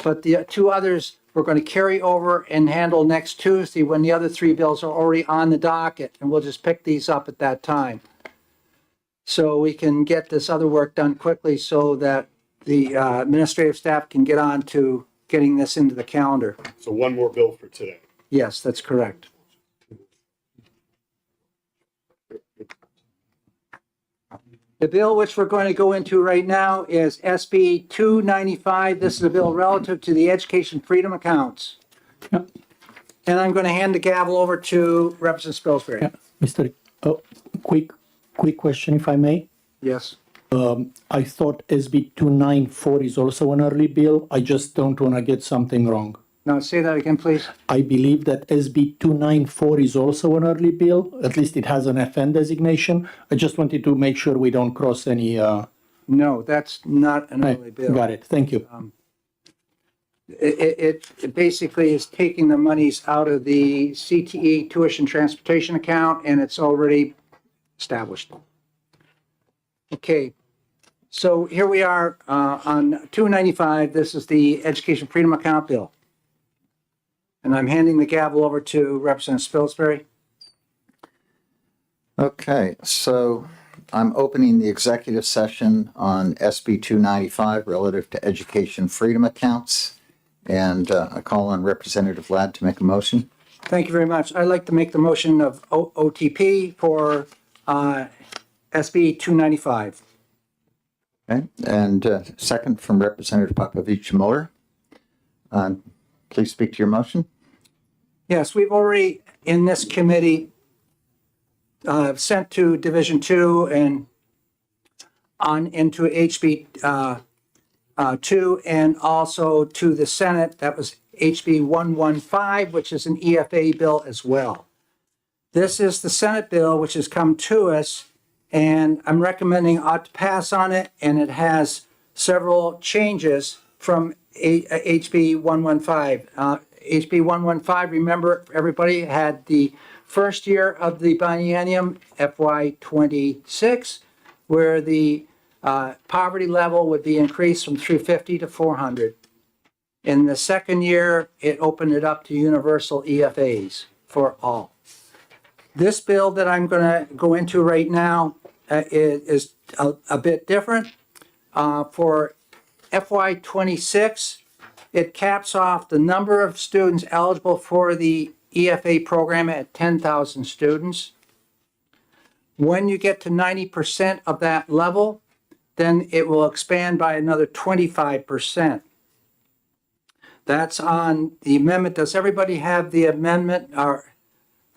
but the two others we're going to carry over and handle next Tuesday when the other three bills are already on the docket. And we'll just pick these up at that time. So we can get this other work done quickly so that the administrative staff can get on to getting this into the calendar. So one more bill for today. Yes, that's correct. The bill which we're going to go into right now is SB 295. This is a bill relative to the education freedom accounts. Yep. And I'm going to hand the gavel over to Representative Spilsbury. Yeah. Mr. Oh, quick question, if I may. Yes. I thought SB 294 is also an early bill. I just don't want to get something wrong. Now, say that again, please. I believe that SB 294 is also an early bill. At least it has an FN designation. I just wanted to make sure we don't cross any. No, that's not an early bill. Got it. Thank you. It basically is taking the monies out of the CTE tuition transportation account, and it's already established. Okay, so here we are on 295. This is the Education Freedom Account bill. And I'm handing the gavel over to Representative Spilsbury. Okay, so I'm opening the executive session on SB 295 relative to education freedom accounts. And I call on Representative Ladd to make a motion. Thank you very much. I'd like to make the motion of OTP for SB 295. Okay, and second from Representative Popovich Muller. Please speak to your motion. Yes, we've already, in this committee, sent to Division 2 and on into HB 2 and also to the Senate. That was HB 115, which is an EFA bill as well. This is the Senate bill, which has come to us, and I'm recommending ought to pass on it, and it has several changes from HB 115. HB 115, remember, everybody had the first year of the biennium, FY 26, where the poverty level would be increased from 350 to 400. In the second year, it opened it up to universal EFAs for all. This bill that I'm going to go into right now is a bit different. For FY 26, it caps off the number of students eligible for the EFA program at 10,000 students. When you get to 90% of that level, then it will expand by another 25%. That's on the amendment. Does everybody have the amendment? Or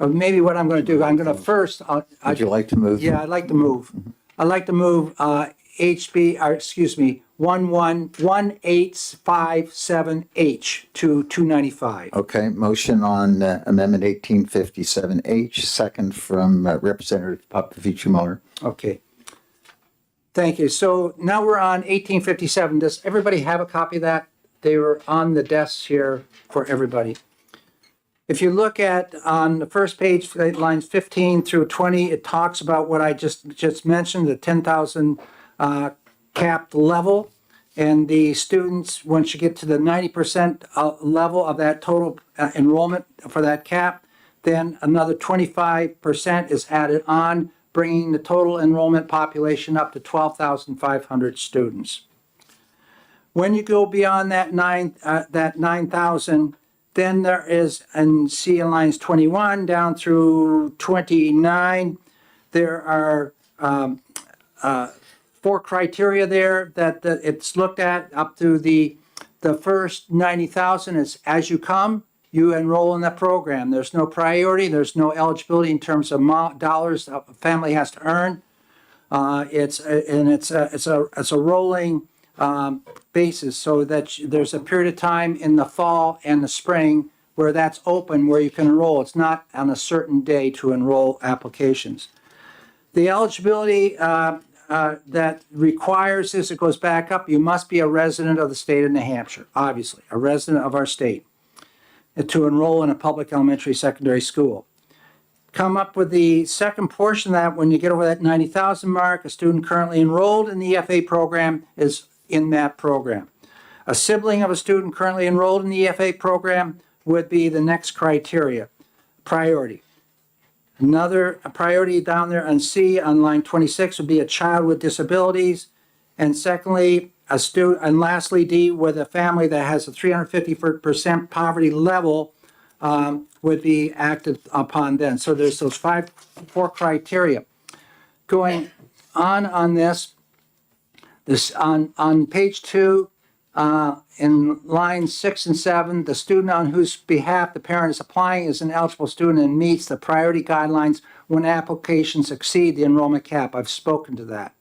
maybe what I'm going to do, I'm going to first. Would you like to move? Yeah, I'd like to move. I'd like to move HB, or excuse me, 1857H to 295. Okay, motion on Amendment 1857H, second from Representative Popovich Muller. Okay. Thank you. So now we're on 1857. Does everybody have a copy of that? They were on the desks here for everybody. If you look at on the first page, lines 15 through 20, it talks about what I just mentioned, the 10,000 capped level. And the students, once you get to the 90% level of that total enrollment for that cap, then another 25% is added on, bringing the total enrollment population up to 12,500 students. When you go beyond that 9,000, then there is, and see in lines 21 down through 29, there are 4 criteria there that it's looked at up to the first 90,000 is as you come, you enroll in the program. There's no priority, there's no eligibility in terms of dollars a family has to earn. It's a rolling basis, so that there's a period of time in the fall and the spring where that's open, where you can enroll. It's not on a certain day to enroll applications. The eligibility that requires this, it goes back up, you must be a resident of the state of New Hampshire, obviously, a resident of our state, to enroll in a public elementary secondary school. Come up with the second portion of that, when you get over that 90,000 mark, a student currently enrolled in the EFA program is in that program. A sibling of a student currently enrolled in the EFA program would be the next criteria, priority. Another priority down there on C on line 26 would be a child with disabilities. And secondly, a student, and lastly, D, with a family that has a 350% poverty level would be acted upon then. So there's those 4 criteria. Going on this on page 2, in lines 6 and 7, the student on whose behalf the parent is applying is an eligible student and meets the priority guidelines when applications exceed the enrollment cap. I've spoken to that.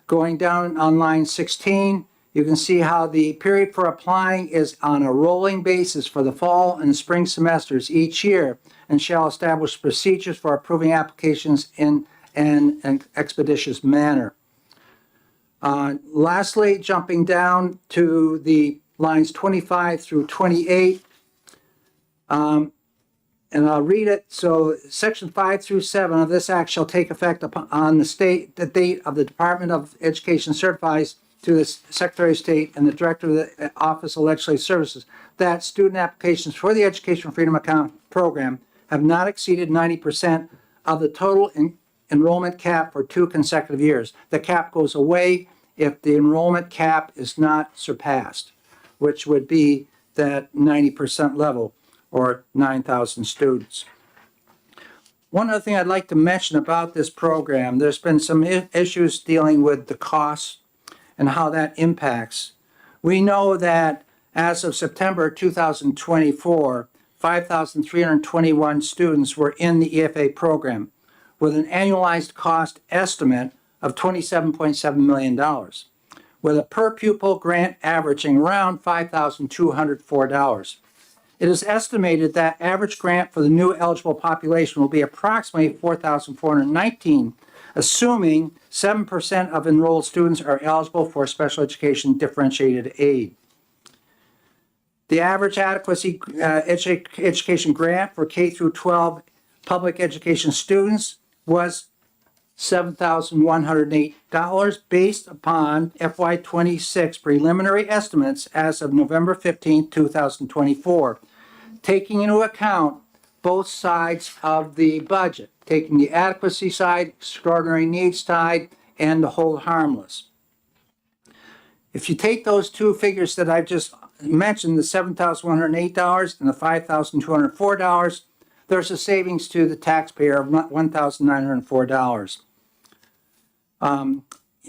Going down on line 16, you can see how the period for applying is on a rolling basis for the fall and spring semesters each year, and shall establish procedures for approving applications in an expeditious manner. Lastly, jumping down to the lines 25 through 28, and I'll read it. So section 5 through 7 of this act shall take effect on the date of the Department of Education certifies to the Secretary of State and the Director of the Office of Legislative Services that student applications for the Education Freedom Account program have not exceeded 90% of the total enrollment cap for 2 consecutive years. The cap goes away if the enrollment cap is not surpassed, which would be that 90% level, or 9,000 students. One other thing I'd like to mention about this program, there's been some issues dealing with the costs and how that impacts. We know that as of September 2024, 5,321 students were in the EFA program with an annualized cost estimate of $27.7 million, with a per pupil grant averaging around $5,204. It is estimated that average grant for the new eligible population will be approximately $4,419, assuming 7% of enrolled students are eligible for special education differentiated aid. The average adequacy education grant for K through 12 public education students was $7,108 based upon FY26 preliminary estimates as of November 15, 2024, taking into account both sides of the budget, taking the adequacy side, extraordinary needs side, and the hold harmless. If you take those two figures that I've just mentioned, the $7,108 and the $5,204, there's a savings to the taxpayer of $1,904.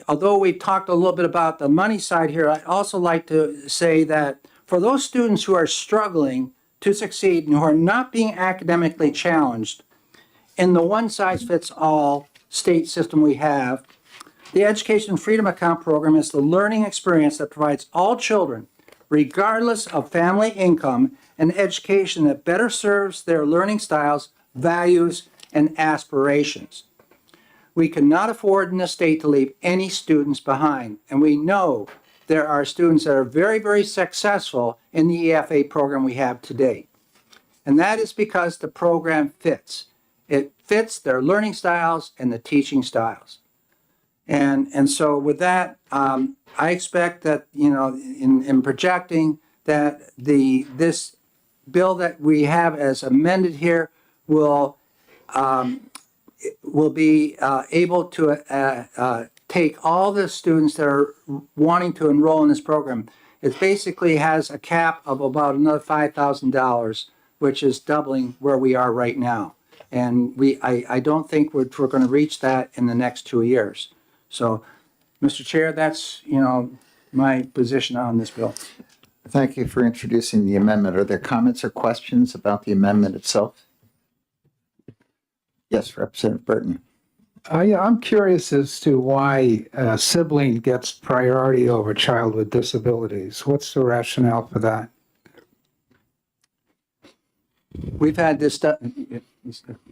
Although we've talked a little bit about the money side here, I'd also like to say that for those students who are struggling to succeed and who are not being academically challenged, in the one-size-fits-all state system we have, the Education Freedom Account program is the learning experience that provides all children, regardless of family income, an education that better serves their learning styles, values, and aspirations. We cannot afford in this state to leave any students behind, and we know there are students that are very, very successful in the EFA program we have today. And that is because the program fits. It fits their learning styles and the teaching styles. And so with that, I expect that, in projecting that this bill that we have as amended here will be able to take all the students that are wanting to enroll in this program. It basically has a cap of about another $5,000, which is doubling where we are right now. And I don't think we're going to reach that in the next 2 years. So, Mr. Chair, that's, my position on this bill. Thank you for introducing the amendment. Are there comments or questions about the amendment itself? Yes, Representative Burton. Yeah, I'm curious as to why a sibling gets priority over a child with disabilities. What's the rationale for that? We've had this stuff.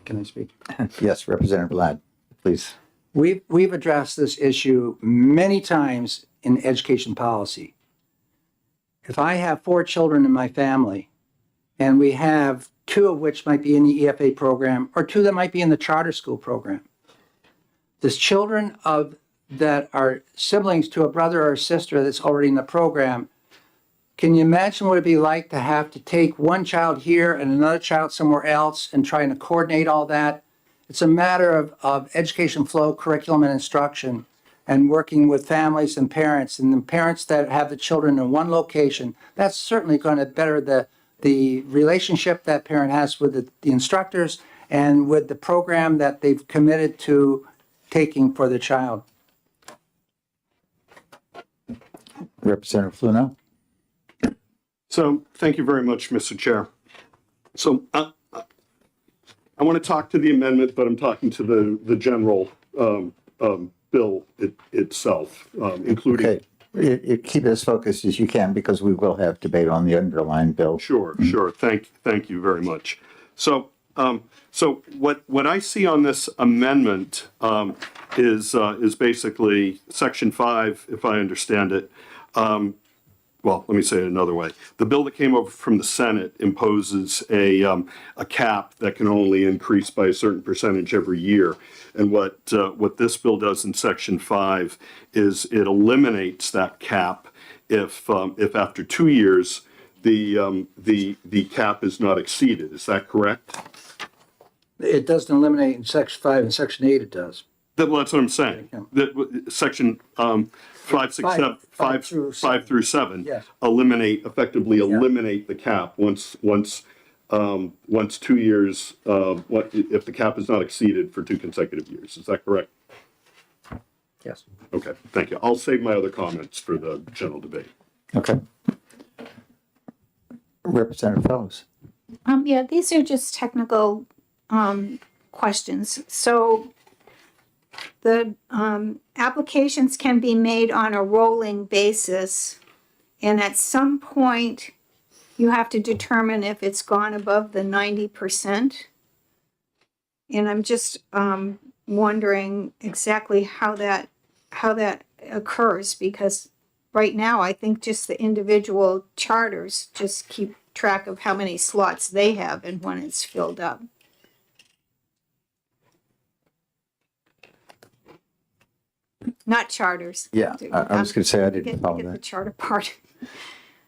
Can I speak? Yes, Representative Ladd, please. We've addressed this issue many times in education policy. If I have 4 children in my family, and we have 2 of which might be in the EFA program, or 2 that might be in the charter school program, the children that are siblings to a brother or a sister that's already in the program, can you imagine what it'd be like to have to take one child here and another child somewhere else and trying to coordinate all that? It's a matter of education flow, curriculum, and instruction, and working with families and the parents that have the children in one location. That's certainly going to better the relationship that parent has with the instructors and with the program that they've committed to taking for the child. Representative Fluno. So thank you very much, Mr. Chair. So I want to talk to the amendment, but I'm talking to the general bill itself, including. Okay. Keep it as focused as you can because we will have debate on the underlying bill. Sure. Thank you very much. So what I see on this amendment is basically Section 5, if I understand it. Well, let me say it another way. The bill that came over from the Senate imposes a cap that can only increase by a certain percentage every year. And what this bill does in Section 5 is it eliminates that cap if after 2 years the cap is not exceeded. Is that correct? It doesn't eliminate in Section 5, in Section 8 it does. Well, that's what I'm saying. Section 5 through 7 Yes. effectively eliminate the cap once 2 years, if the cap is not exceeded for 2 consecutive years. Is that correct? Yes. Okay, thank you. I'll save my other comments for the general debate. Okay. Representative Fellows. Yeah, these are just technical questions. So the applications can be made on a rolling basis, and at some point you have to determine if it's gone above the 90%. And I'm just wondering exactly how that occurs, because right now I think just the individual charters just keep track of how many slots they have and when it's filled up. Not charters. Yeah, I was going to say I didn't Get follow the that. charter part.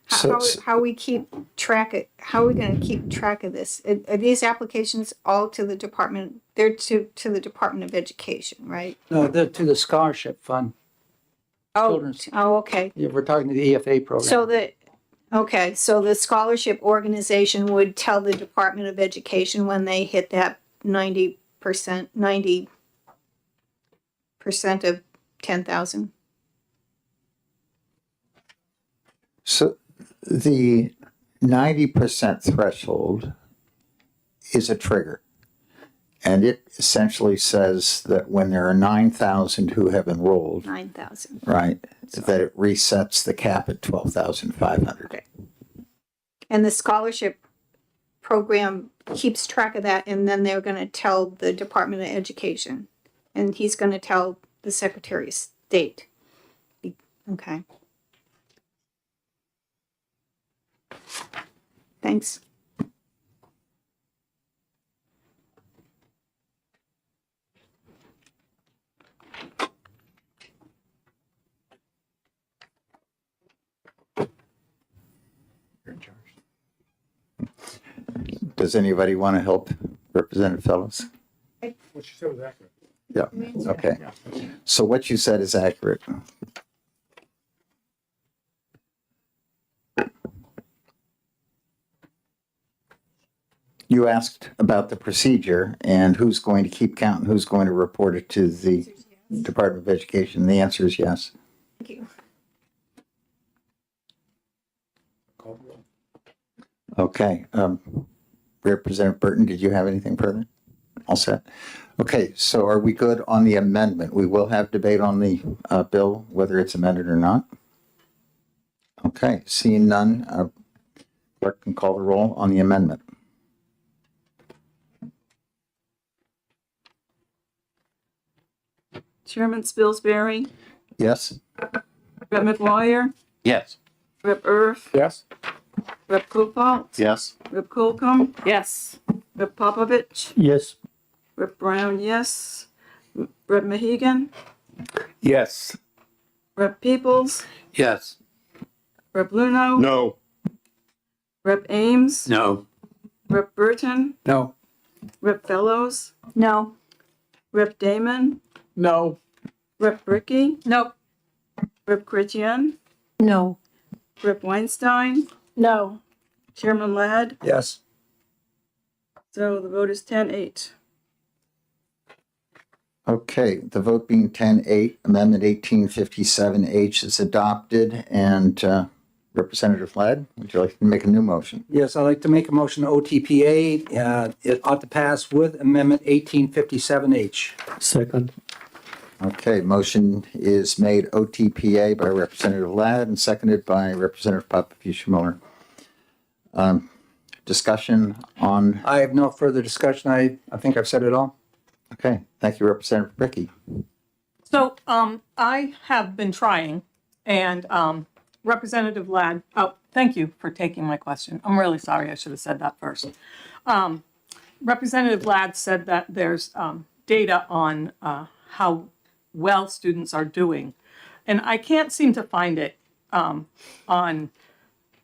So- How we keep track of, how are we going to keep track of this? Are these applications all to the department? They're to the Department of Education, right? No, they're to the scholarship fund. Children's. Okay. Yeah, we're talking to the EFA program. So the scholarship organization would tell the Department of Education when they hit that 90% of 10,000. So the 90% threshold is a trigger. And it essentially says that when there are 9,000 who have enrolled, 9,000. right, that it resets the cap at 12,500. Okay. And the scholarship program keeps track of that, and then they're going to tell the Department of Education, and he's going to tell the Secretary of State. Okay. Thanks. Does anybody want to help Representative Fellows? What she said was accurate. Yeah, okay. So what you said is accurate. You asked about the procedure and who's going to keep count and who's going to report it to the Department of Education. The answer is yes. Thank you. Okay. Representative Burton, did you have anything further? All set. Okay, so are we good on the amendment? We will have debate on the bill, whether it's amended or not. Okay, seeing none, clerk can call the roll on the amendment. Chairman Spilsbury, Yes? Rep. McGuire, Yes. Rep. Erf, Yes? Rep. Kofalt, Yes. Rep. Colcom, Yes. Rep. Popovich, Yes. Rep. Brown, yes. Rep. Mahegan, Yes. Rep. Peoples, Yes. Rep. Luno, No. Rep. Ames, No. Rep. Burton, No. Rep. Fellows, No. Rep. Damon, No. Rep. Bricky, Nope. Rep. Chrétien, No. Rep. Weinstein, No. Chairman Ladd. Yes. So the vote is 10-8. Okay, the vote being 10-8, Amendment 1857H is adopted. And Representative Ladd, would you like to make a new motion? Yes, I'd like to make a motion OTPA. It ought to pass with Amendment 1857H. Second. Okay, motion is made OTPA by Representative Ladd and seconded by Representative Popovich-Miller. Discussion on, I have no further discussion. I think I've said it all. okay, thank you, Representative Bricky. So, I have been trying, and, Representative Ladd, oh, thank you for taking my question. I'm really sorry, I should have said that first. Representative Ladd said that there's, data on, how well students are doing. And I can't seem to find it, on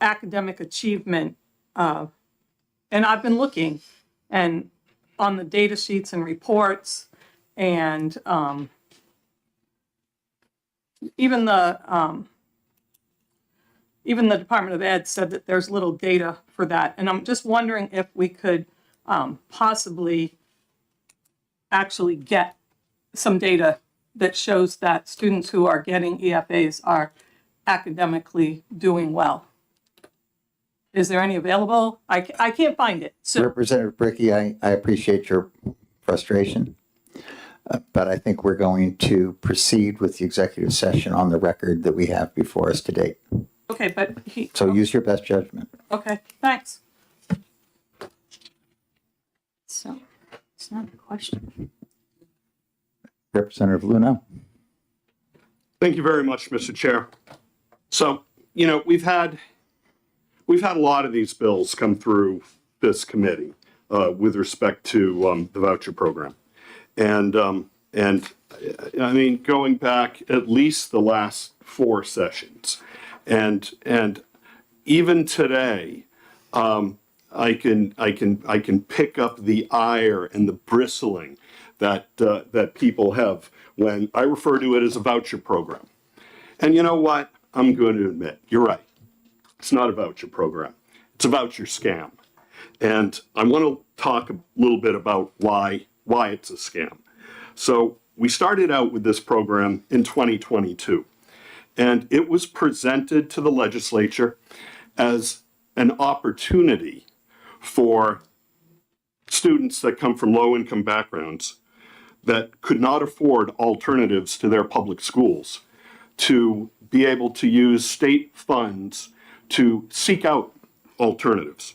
academic achievement, and I've been looking, and on the data sheets and reports, and, even the Department of Ed said that there's little data for that. And I'm just wondering if we could possibly actually get some data that shows that students who are getting EFAs are academically doing well. Is there any available? I can't find it. So Representative Bricky, I appreciate your frustration, but I think we're going to proceed with the executive session on the record that we have before us to date. okay, but he. So use your best judgment. Okay, thanks. So it's not a question. Representative Luno. Thank you very much, Mr. Chair. So, you know, we've had a lot of these bills come through this committee with respect to the voucher program. And I mean, going back at least the last 4 sessions. And even today, I can pick up the ire and the bristling that people have when I refer to it as a voucher program. And you know what? I'm going to admit, you're right. It's not a voucher program. It's a voucher scam. And I want to talk a little bit about why it's a scam. So we started out with this program in 2022, and it was presented to the legislature as an opportunity for students that come from low-income backgrounds that could not afford alternatives to their public schools to be able to use state funds to seek out alternatives.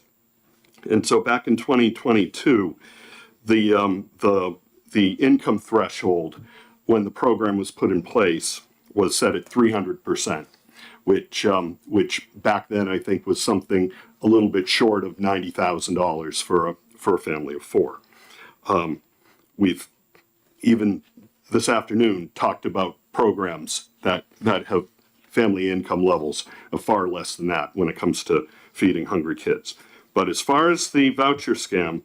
And so back in 2022, the income threshold when the program was put in place was set at 300%, which back then I think was something a little bit short of $90,000 for a family of 4. We've even this afternoon talked about programs that have family income levels of far less than that when it comes to feeding hungry kids. But as far as the voucher scam,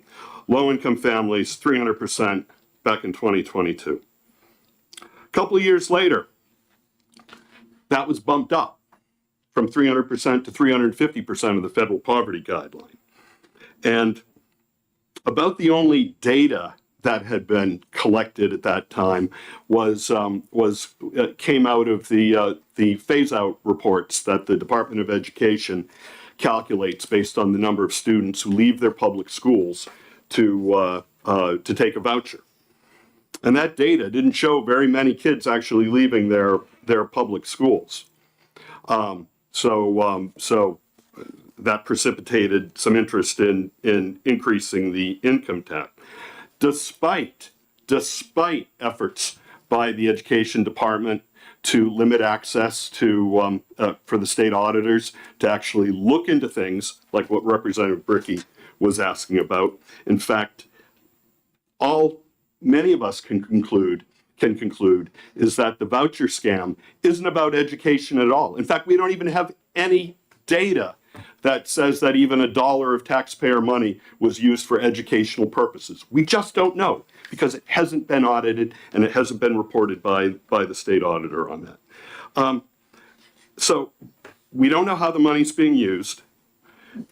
low-income families, 300% back in 2022. A couple of years later, that was bumped up from 300% to 350% of the federal poverty guideline. And about the only data that had been collected at that time came out of the phase-out reports that the Department of Education calculates based on the number of students who leave their public schools to take a voucher. And that data didn't show very many kids actually leaving their public schools. So that precipitated some interest in increasing the income tax. Despite efforts by the Education Department to limit access to for the state auditors to actually look into things like what Representative Bricky was asking about. In fact, many of us can conclude is that the voucher scam isn't about education at all. In fact, we don't even have any data that says that even $1 of taxpayer money was used for educational purposes. We just don't know because it hasn't been audited and it hasn't been reported by the state auditor on that. So we don't know how the money's being used.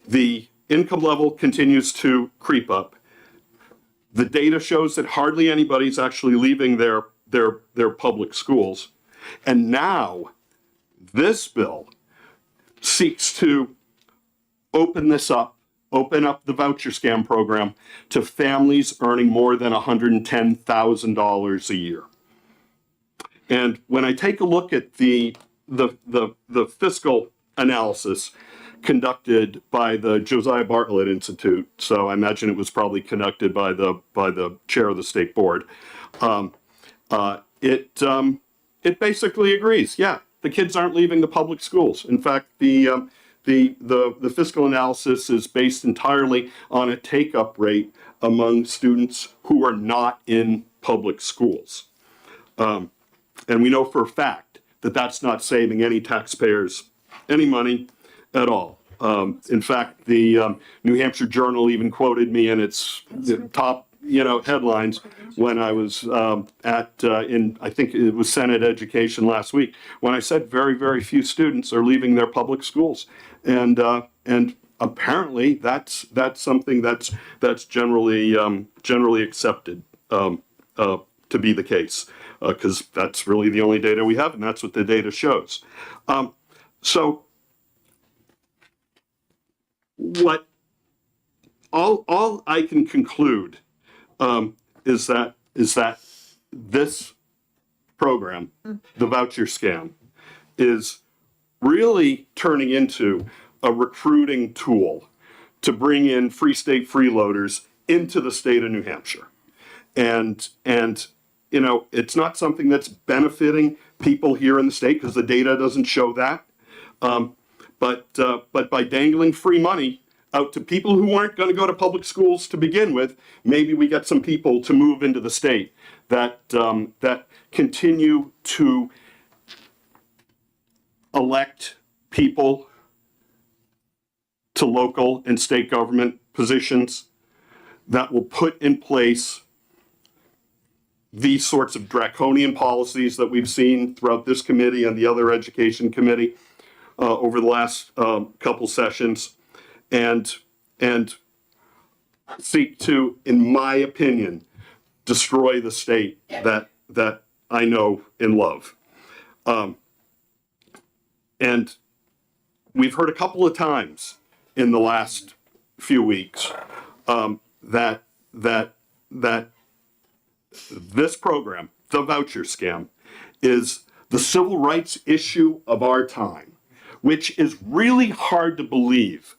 The income level continues to creep up. The data shows that hardly anybody's actually leaving their public schools. And now this bill seeks to open up the voucher scam program to families earning more than $110,000 a year. And when I take a look at the fiscal analysis conducted by the Josiah Bartlett Institute, so I imagine it was probably conducted by the chair of the state board, it basically agrees. Yeah, the kids aren't leaving the public schools. In fact, the fiscal analysis is based entirely on a take-up rate among students who are not in public schools. And we know for a fact that that's not saving any taxpayers any money at all. In fact, the New Hampshire Journal even quoted me in its top headlines when I was I think it was Senate Education last week, when I said very, very few students are leaving their public schools. And apparently that's something that's generally accepted to be the case, because that's really the only data we have, and that's what the data shows. So what all I can conclude is that this program, the voucher scam, is really turning into a recruiting tool to bring in free state freeloaders into the state of New Hampshire. And it's not something that's benefiting people here in the state because the data doesn't show that. But by dangling free money out to people who aren't going to go to public schools to begin with, maybe we get some people to move into the state that continue to elect people to local and state government positions that will put in place these sorts of draconian policies that we've seen throughout this committee and the other education committee over the last couple sessions, and seek to, in my opinion, destroy the state that I know and love. And we've heard a couple of times in the last few weeks that this program, the voucher scam, is the civil rights issue of our time, which is really hard to believe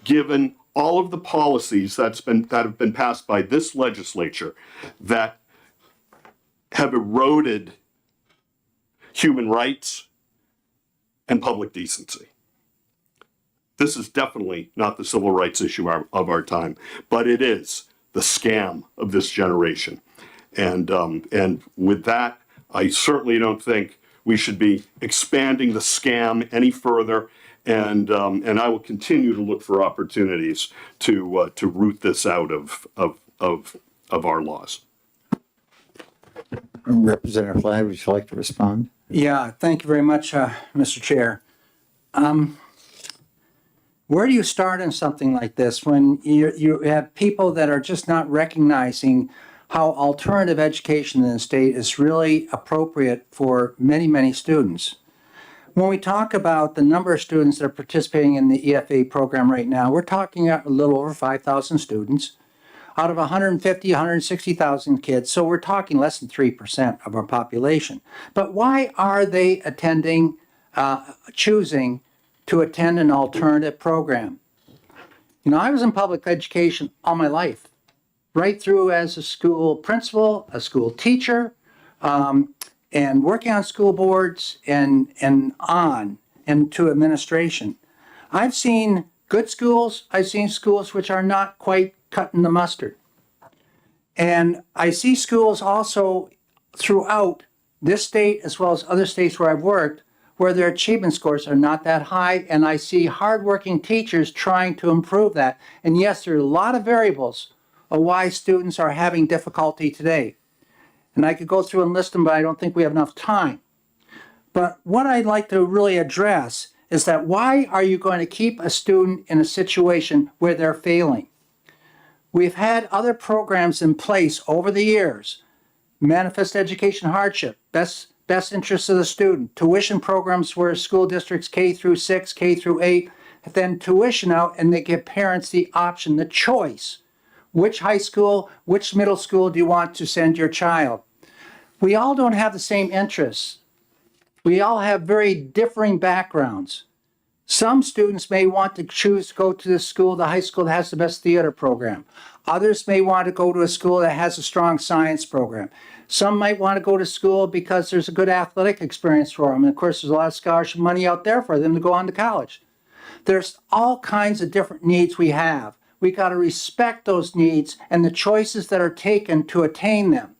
given all of the policies that have been passed by this legislature that have eroded human rights and public decency. This is definitely not the civil rights issue of our time, but it is the scam of this generation. And with that, I certainly don't think we should be expanding the scam any further And I will continue to look for opportunities to root this out of our laws. Representative Flagg, would you like to respond? Yeah, thank you very much, Mr. Chair. Where do you start in something like this when you have people that are just not recognizing how alternative education in the state is really appropriate for many, many students? When we talk about the number of students that are participating in the EFA program right now, we're talking a little over 5,000 students out of 150, 160,000 kids. So we're talking less than 3% of our population. But why are they choosing to attend an alternative program? You know, I was in public education all my life, right through as a school principal, a school teacher, and working on school boards and to administration. I've seen good schools. I've seen schools which are not quite cutting the mustard. And I see schools also throughout this state as well as other states where I've worked where their achievement scores are not that high, and I see hardworking teachers trying to improve that. And yes, there are a lot of variables of why students are having difficulty today. And I could go through and list them, but I don't think we have enough time. But what I'd like to really address is that why are you going to keep a student in a situation where they're failing? We've had other programs in place over the years. Manifest education hardship, best interest of the student, tuition programs where school districts K through 6, K through 8, then tuition out, and they give parents the option, the choice. Which high school, which middle school do you want to send your child? We all don't have the same interests. We all have very differing backgrounds. Some students may want to choose to go to the school, the high school that has the best theater program. Others may want to go to a school that has a strong science program. Some might want to go to school because there's a good athletic experience for them. And of course, there's a lot of scholarship money out there for them to go on to college. There's all kinds of different needs we have. We got to respect those needs and the choices that are taken to attain them.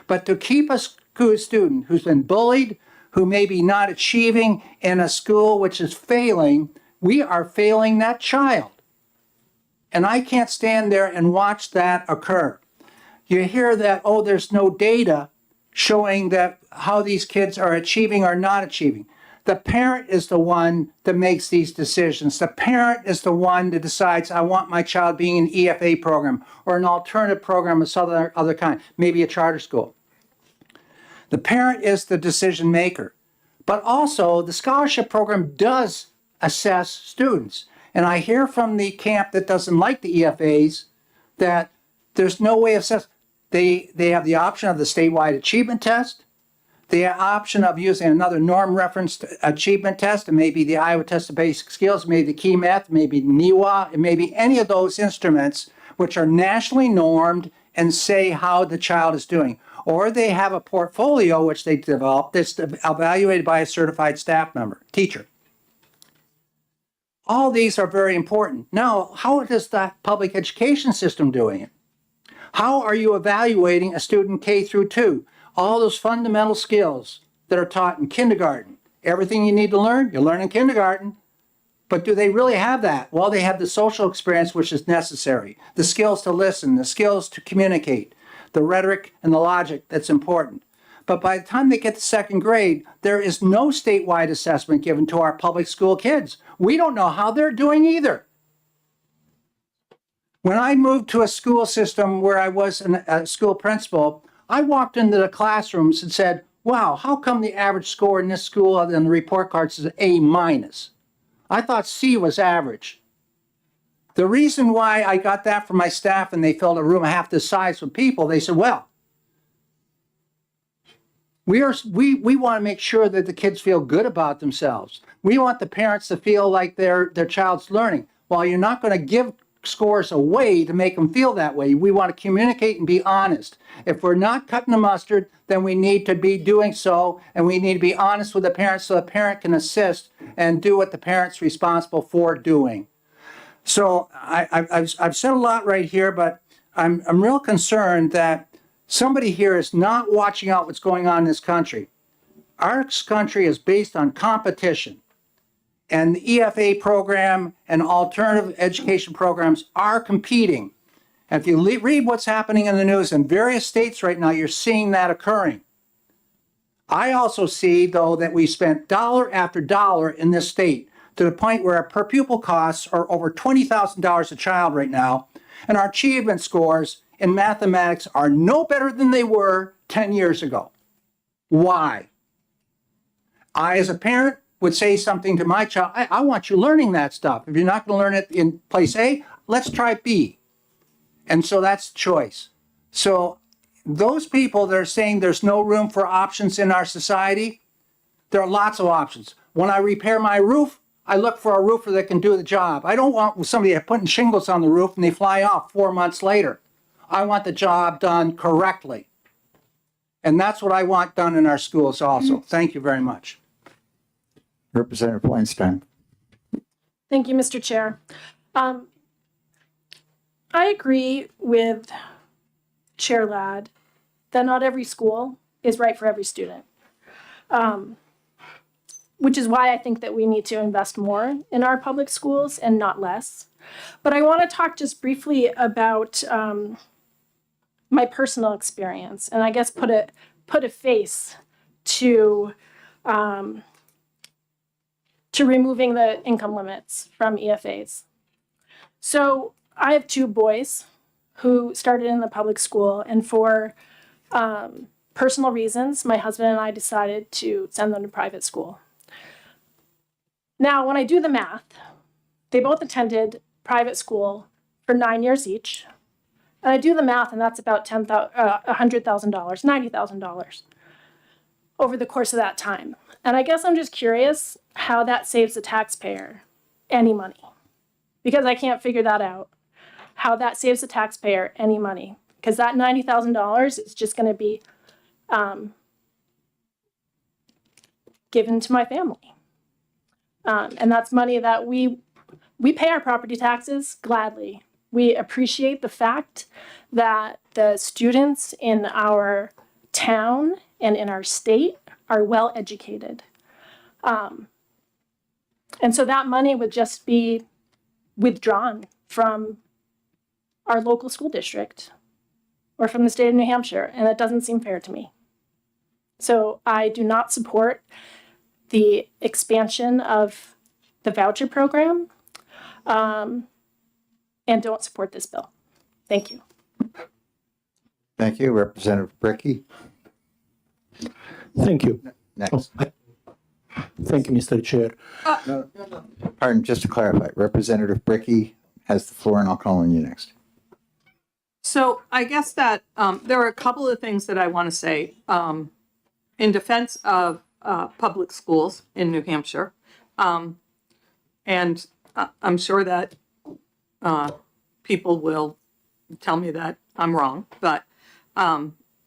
But to keep a student who's been bullied, who may be not achieving in a school which is failing, we are failing that child. And I can't stand there and watch that occur. You hear that, oh, there's no data showing that how these kids are achieving or not achieving. The parent is the one that makes these decisions. The parent is the one that decides, I want my child being in an EFA program or an alternative program of some other kind, maybe a charter school. The parent is the decision maker. But also, the scholarship program does assess students. And I hear from the camp that doesn't like the EFAs that there's no way of assessing. They have the option of the statewide achievement test, the option of using another norm referenced achievement test, and maybe the Iowa Test of Basic Skills, maybe the Key Math, maybe NEWA, and maybe any of those instruments which are nationally normed and say how the child is doing. Or they have a portfolio which they develop that's evaluated by a certified staff member, teacher. All these are very important. Now, how is the public education system doing it? How are you evaluating a student K through 2? All those fundamental skills that are taught in kindergarten. Everything you need to learn, you learn in kindergarten. But do they really have that? Well, they have the social experience which is necessary, the skills to listen, the skills to communicate, the rhetoric and the logic that's important. But by the time they get to second grade, there is no statewide assessment given to our public school kids. We don't know how they're doing either. When I moved to a school system where I was a school principal, I walked into the classrooms and said, wow, how come the average score in this school on the report cards is A-? I thought C was average. The reason why I got that from my staff and they filled a room half the size with people, they said, well, we want to make sure that the kids feel good about themselves. We want the parents to feel like their child's learning. While you're not going to give scores away to make them feel that way, we want to communicate and be honest. If we're not cutting the mustard, then we need to be doing so, and we need to be honest with the parents so the parent can assist and do what the parent's responsible for doing. So I've said a lot right here, but I'm real concerned that somebody here is not watching out what's going on in this country. Our country is based on competition. and the EFA program and alternative education programs are competing. And if you read what's happening in the news in various states right now, you're seeing that occurring. I also see, though, that we spent dollar after dollar in this state to the point where our per pupil costs are over $20,000 a child right now, and our achievement scores in mathematics are no better than they were 10 years ago. Why? I, as a parent, would say something to my child, I want you learning that stuff. If you're not going to learn it in place A, let's try B. And so that's choice. So those people that are saying there's no room for options in our society, there are lots of options. When I repair my roof, I look for a roofer that can do the job. I don't want somebody putting shingles on the roof and they fly off 4 months later. I want the job done correctly. And that's what I want done in our schools also. Thank you very much. Representative Weinstein. Thank you, Mr. Chair. I agree with Chair Ladd that not every school is right for every student, which is why I think that we need to invest more in our public schools and not less. But I want to talk just briefly about my personal experience, and I guess put a face to removing the income limits from EFAs. So I have 2 boys who started in the public school, and for personal reasons, my husband and I decided to send them to private school. Now, when I do the math, they both attended private school for 9 years each. And I do the math, and that's about $100,000, $90,000 over the course of that time. And I guess I'm just curious how that saves the taxpayer any money, because I can't figure that out, how that saves the taxpayer any money, because that $90,000 is just going to be given to my family. And that's money that we pay our property taxes gladly. We appreciate the fact that the students in our town and in our state are well educated. And so that money would just be withdrawn from our local school district or from the state of New Hampshire, and that doesn't seem fair to me. So I do not support the expansion of the voucher program, and don't support this bill. Thank you. Thank you. Representative Bricky. Thank you. Next. Thank you, Mr. Chair. Pardon, just to clarify, Representative Bricky has the floor, and I'll call on you next. So I guess that there are a couple of things that I want to say in defense of public schools in New Hampshire. And I'm sure that people will tell me that I'm wrong, but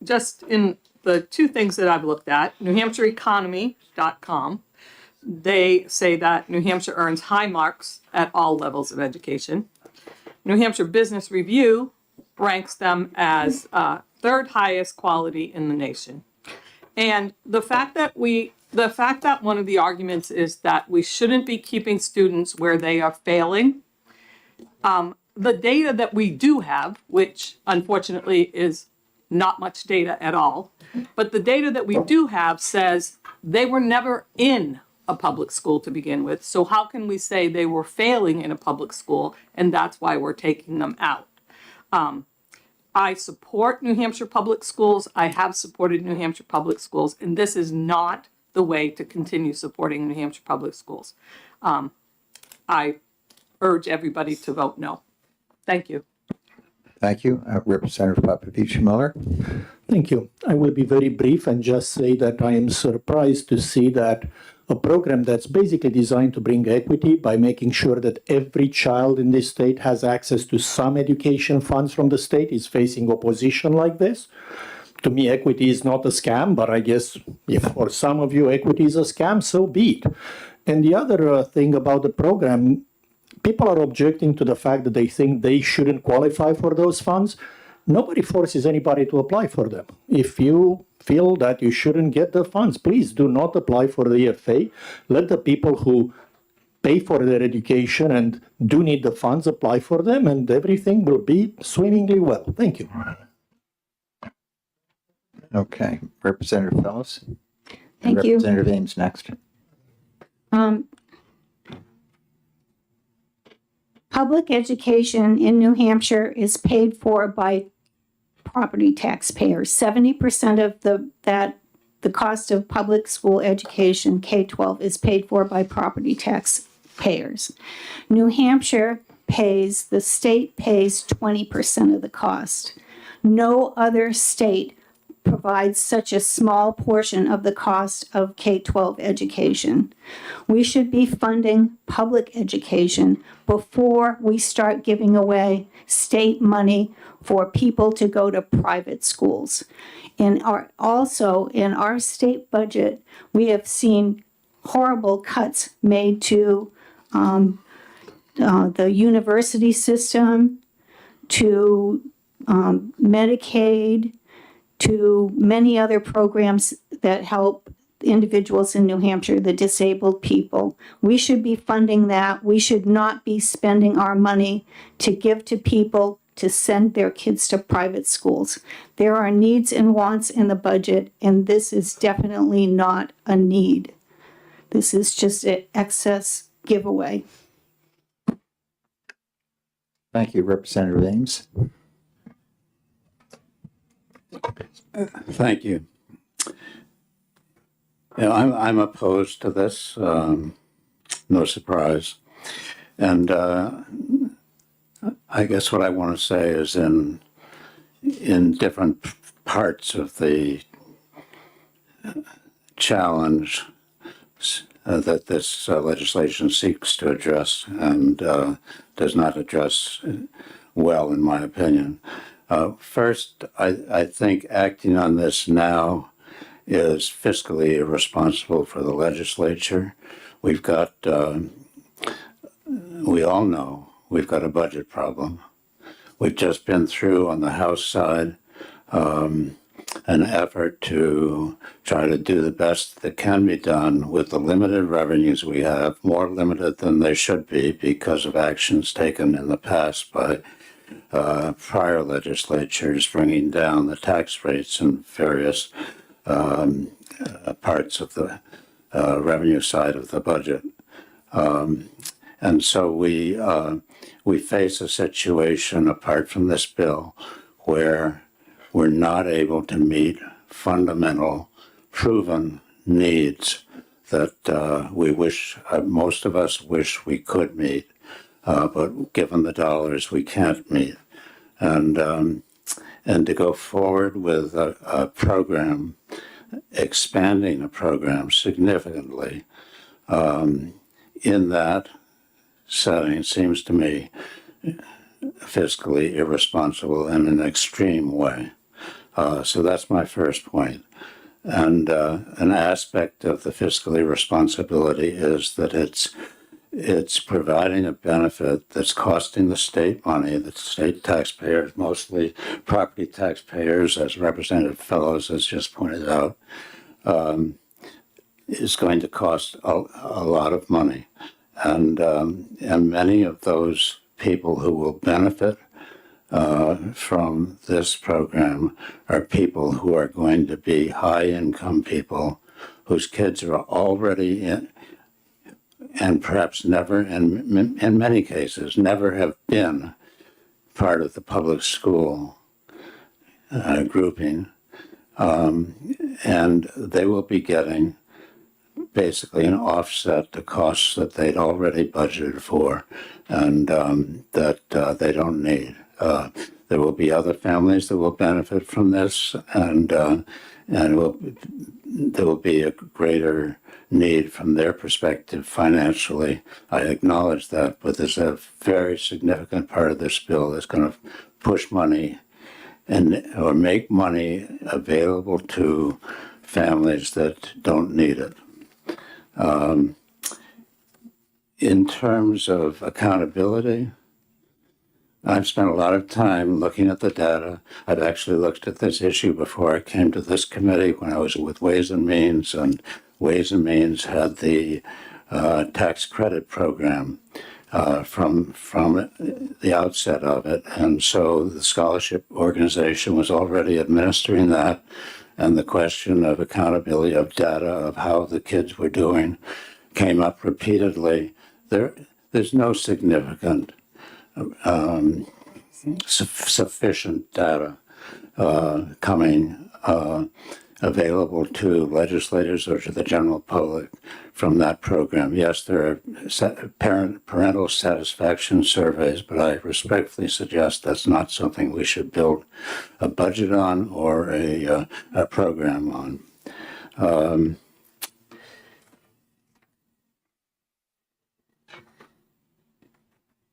just in the 2 things that I've looked at, NewHampshireEconomy.com, they say that New Hampshire earns high marks at all levels of education. New Hampshire Business Review ranks them as 3rd highest quality in the nation. And the fact that one of the arguments is that we shouldn't be keeping students where they are failing, the data that we do have, which unfortunately is not much data at all, but the data that we do have says they were never in a public school to begin with. So how can we say they were failing in a public school and that's why we're taking them out? I support New Hampshire public schools. I have supported New Hampshire public schools, and this is not the way to continue supporting New Hampshire public schools. I urge everybody to vote no. Thank you. Thank you. Representative Popovich-Miller. Thank you. I will be very brief and just say that I am surprised to see that a program that's basically designed to bring equity by making sure that every child in this state has access to some education funds from the state is facing opposition like this. To me, equity is not a scam, but I guess if for some of you equity is a scam, so be it. And the other thing about the program, people are objecting to the fact that they think they shouldn't qualify for those funds. Nobody forces anybody to apply for them. If you feel that you shouldn't get the funds, please do not apply for the EFA. Let the people who pay for their education and do need the funds, apply for them, and everything will be swimmingly well. Thank you. Okay, Representative Fellows? Thank you. Representative Ames next. Public education in New Hampshire is paid for by property taxpayers. 70% of the cost of public school education, K-12, is paid for by property taxpayers. New Hampshire the state pays 20% of the cost. No other state provides such a small portion of the cost of K-12 education. We should be funding public education before we start giving away state money for people to go to private schools. Also, in our state budget, we have seen horrible cuts made to the university system, to Medicaid, to many other programs that help individuals in New Hampshire, the disabled people. We should be funding that. We should not be spending our money to give to people to send their kids to private schools. There are needs and wants in the budget, and this is definitely not a need. This is just an excess giveaway. Thank you, Representative Ames. Thank you. I'm opposed to this, no surprise. And I guess what I want to say is in different parts of the challenge that this legislation seeks to address and does not address well, in my opinion. First, I think acting on this now is fiscally irresponsible for the legislature. We've got, we all know, we've got a budget problem. We've just been through on the House side an effort to try to do the best that can be done with the limited revenues we have, more limited than they should be because of actions taken in the past by prior legislatures, bringing down the tax rates in various parts of the revenue side of the budget. And so we face a situation, apart from this bill, where we're not able to meet fundamental, proven needs that we wish, most of us wish we could meet, but given the dollars, we can't meet. And to go forward with a program, expanding a program significantly in that setting seems to me fiscally irresponsible in an extreme way. So that's my first point. And an aspect of the fiscal irresponsibility is that it's providing a benefit that's costing the state money, the state taxpayers, mostly property taxpayers, as Representative Fellows has just pointed out, is going to cost a lot of money. And many of those people who will benefit from this program are people who are going to be high-income people whose kids are already in, and perhaps never, in many cases, never have been part of the public school grouping. And they will be getting basically an offset to costs that they'd already budgeted for and that they don't need. There will be other families that will benefit from this, and there will be a greater need from their perspective financially. I acknowledge that, but there's a very significant part of this bill that's going to push money or make money available to families that don't need it. In terms of accountability, I've spent a lot of time looking at the data. I've actually looked at this issue before I came to this committee when I was with Ways and Means, and Ways and Means had the tax credit program from the outset of it. And so the scholarship organization was already administering that. And the question of accountability of data of how the kids were doing came up repeatedly. There's no significant sufficient data coming available to legislators or to the general public from that program. Yes, there are parental satisfaction surveys, but I respectfully suggest that's not something we should build a budget on or a program on.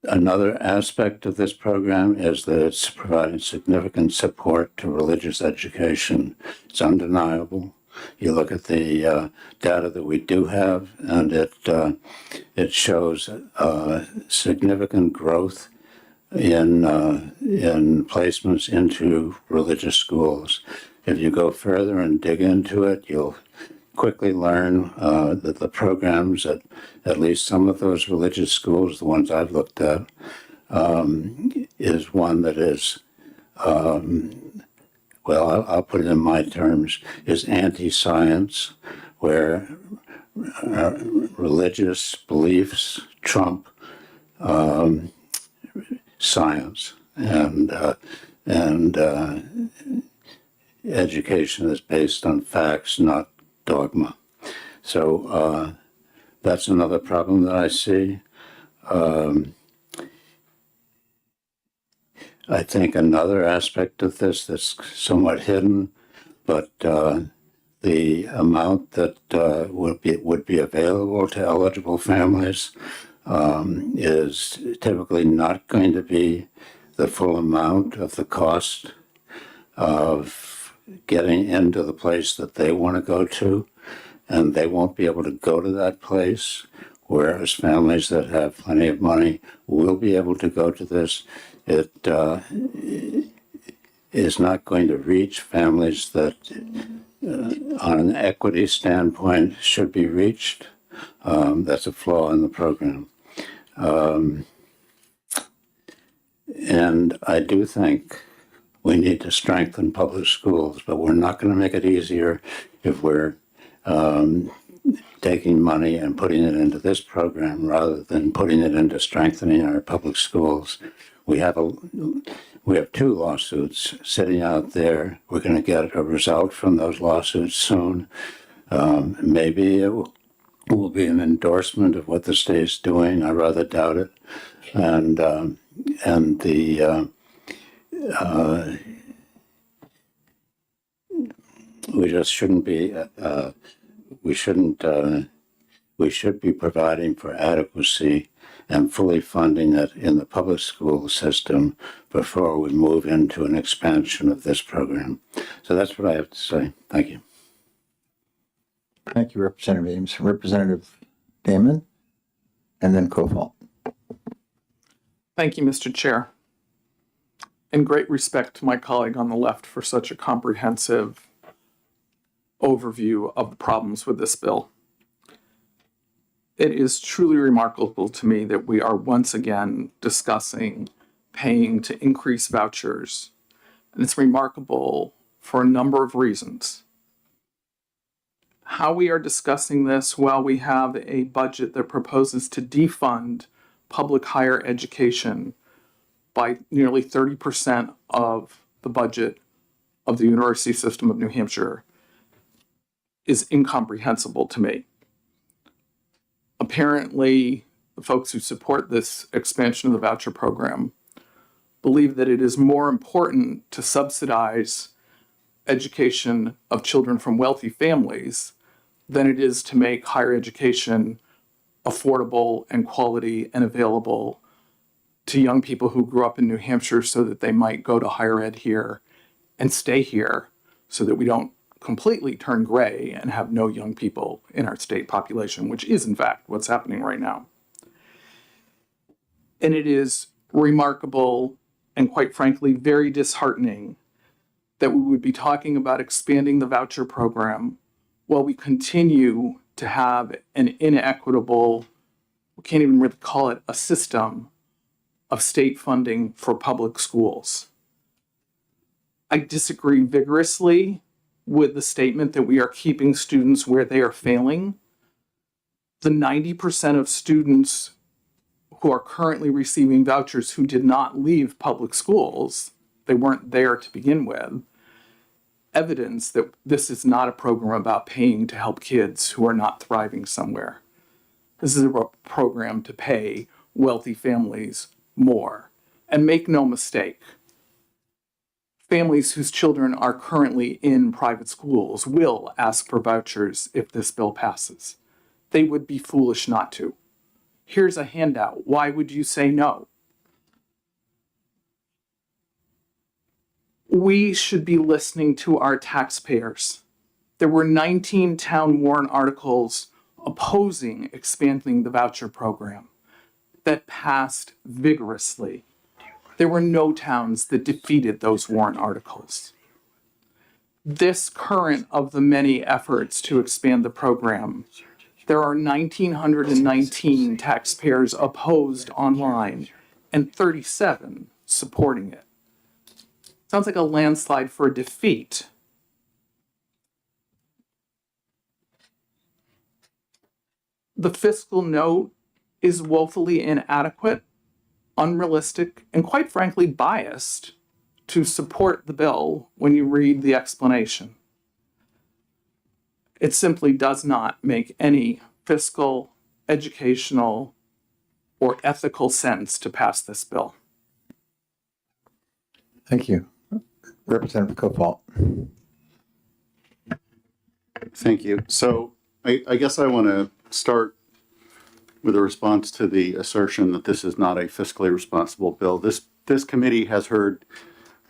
Another aspect of this program is that it's providing significant support to religious education. It's undeniable. You look at the data that we do have, and it shows significant growth in placements into religious schools. If you go further and dig into it, you'll quickly learn that the programs at least some of those religious schools, the ones I've looked at, is one that is, well, I'll put it in my terms, is anti-science, where religious beliefs trump science, and education is based on facts, not dogma. So that's another problem that I see. I think another aspect of this that's somewhat hidden, but the amount that would be available to eligible families is typically not going to be the full amount of the cost of getting into the place that they want to go to, and they won't be able to go to that place, whereas families that have plenty of money will be able to go to this. It is not going to reach families that, on an equity standpoint, should be reached. That's a flaw in the program. And I do think we need to strengthen public schools, but we're not going to make it easier if we're taking money and putting it into this program rather than putting it into strengthening our public schools. We have 2 lawsuits sitting out there. We're going to get a result from those lawsuits soon. Maybe it will be an endorsement of what the state's doing. I rather doubt it. And we just shouldn't be. We should be providing for adequacy and fully funding it in the public school system before we move into an expansion of this program. So that's what I have to say. Thank you. Thank you, Representative Ames. Representative Damon, and then Kofalt. Thank you, Mr. Chair. And great respect to my colleague on the left for such a comprehensive overview of the problems with this bill. It is truly remarkable to me that we are once again discussing paying to increase vouchers. And it's remarkable for a number of reasons. How we are discussing this while we have a budget that proposes to defund public higher education by nearly 30% of the budget of the University System of New Hampshire is incomprehensible to me. Apparently, the folks who support this expansion of the voucher program believe that it is more important to subsidize education of children from wealthy families than it is to make higher education affordable and quality and available to young people who grew up in New Hampshire so that they might go to higher ed here and stay here so that we don't completely turn gray and have no young people in our state population, which is in fact what's happening right now. And it is remarkable and quite frankly very disheartening that we would be talking about expanding the voucher program while we continue to have an inequitable, we can't even really call it a system of state funding for public schools. I disagree vigorously with the statement that we are keeping students where they are failing. The 90% of students who are currently receiving vouchers who did not leave public schools, they weren't there to begin with, evidence that this is not a program about paying to help kids who are not thriving somewhere. This is a program to pay wealthy families more. And make no mistake, families whose children are currently in private schools will ask for vouchers if this bill passes. They would be foolish not to. Here's a handout. Why would you say no? We should be listening to our taxpayers. There were 19 town warrant articles opposing expanding the voucher program that passed vigorously. There were no towns that defeated those warrant articles. This current of the many efforts to expand the program, there are 1,919 taxpayers opposed online and 37 supporting it. Sounds like a landslide for a defeat. The fiscal note is woefully inadequate, unrealistic, and quite frankly biased to support the bill when you read the explanation. It simply does not make any fiscal, educational, or ethical sense to pass this bill. Thank you. Representative Copal. Thank you. So I guess I want to start with a response to the assertion that this is not a fiscally responsible bill. This committee has heard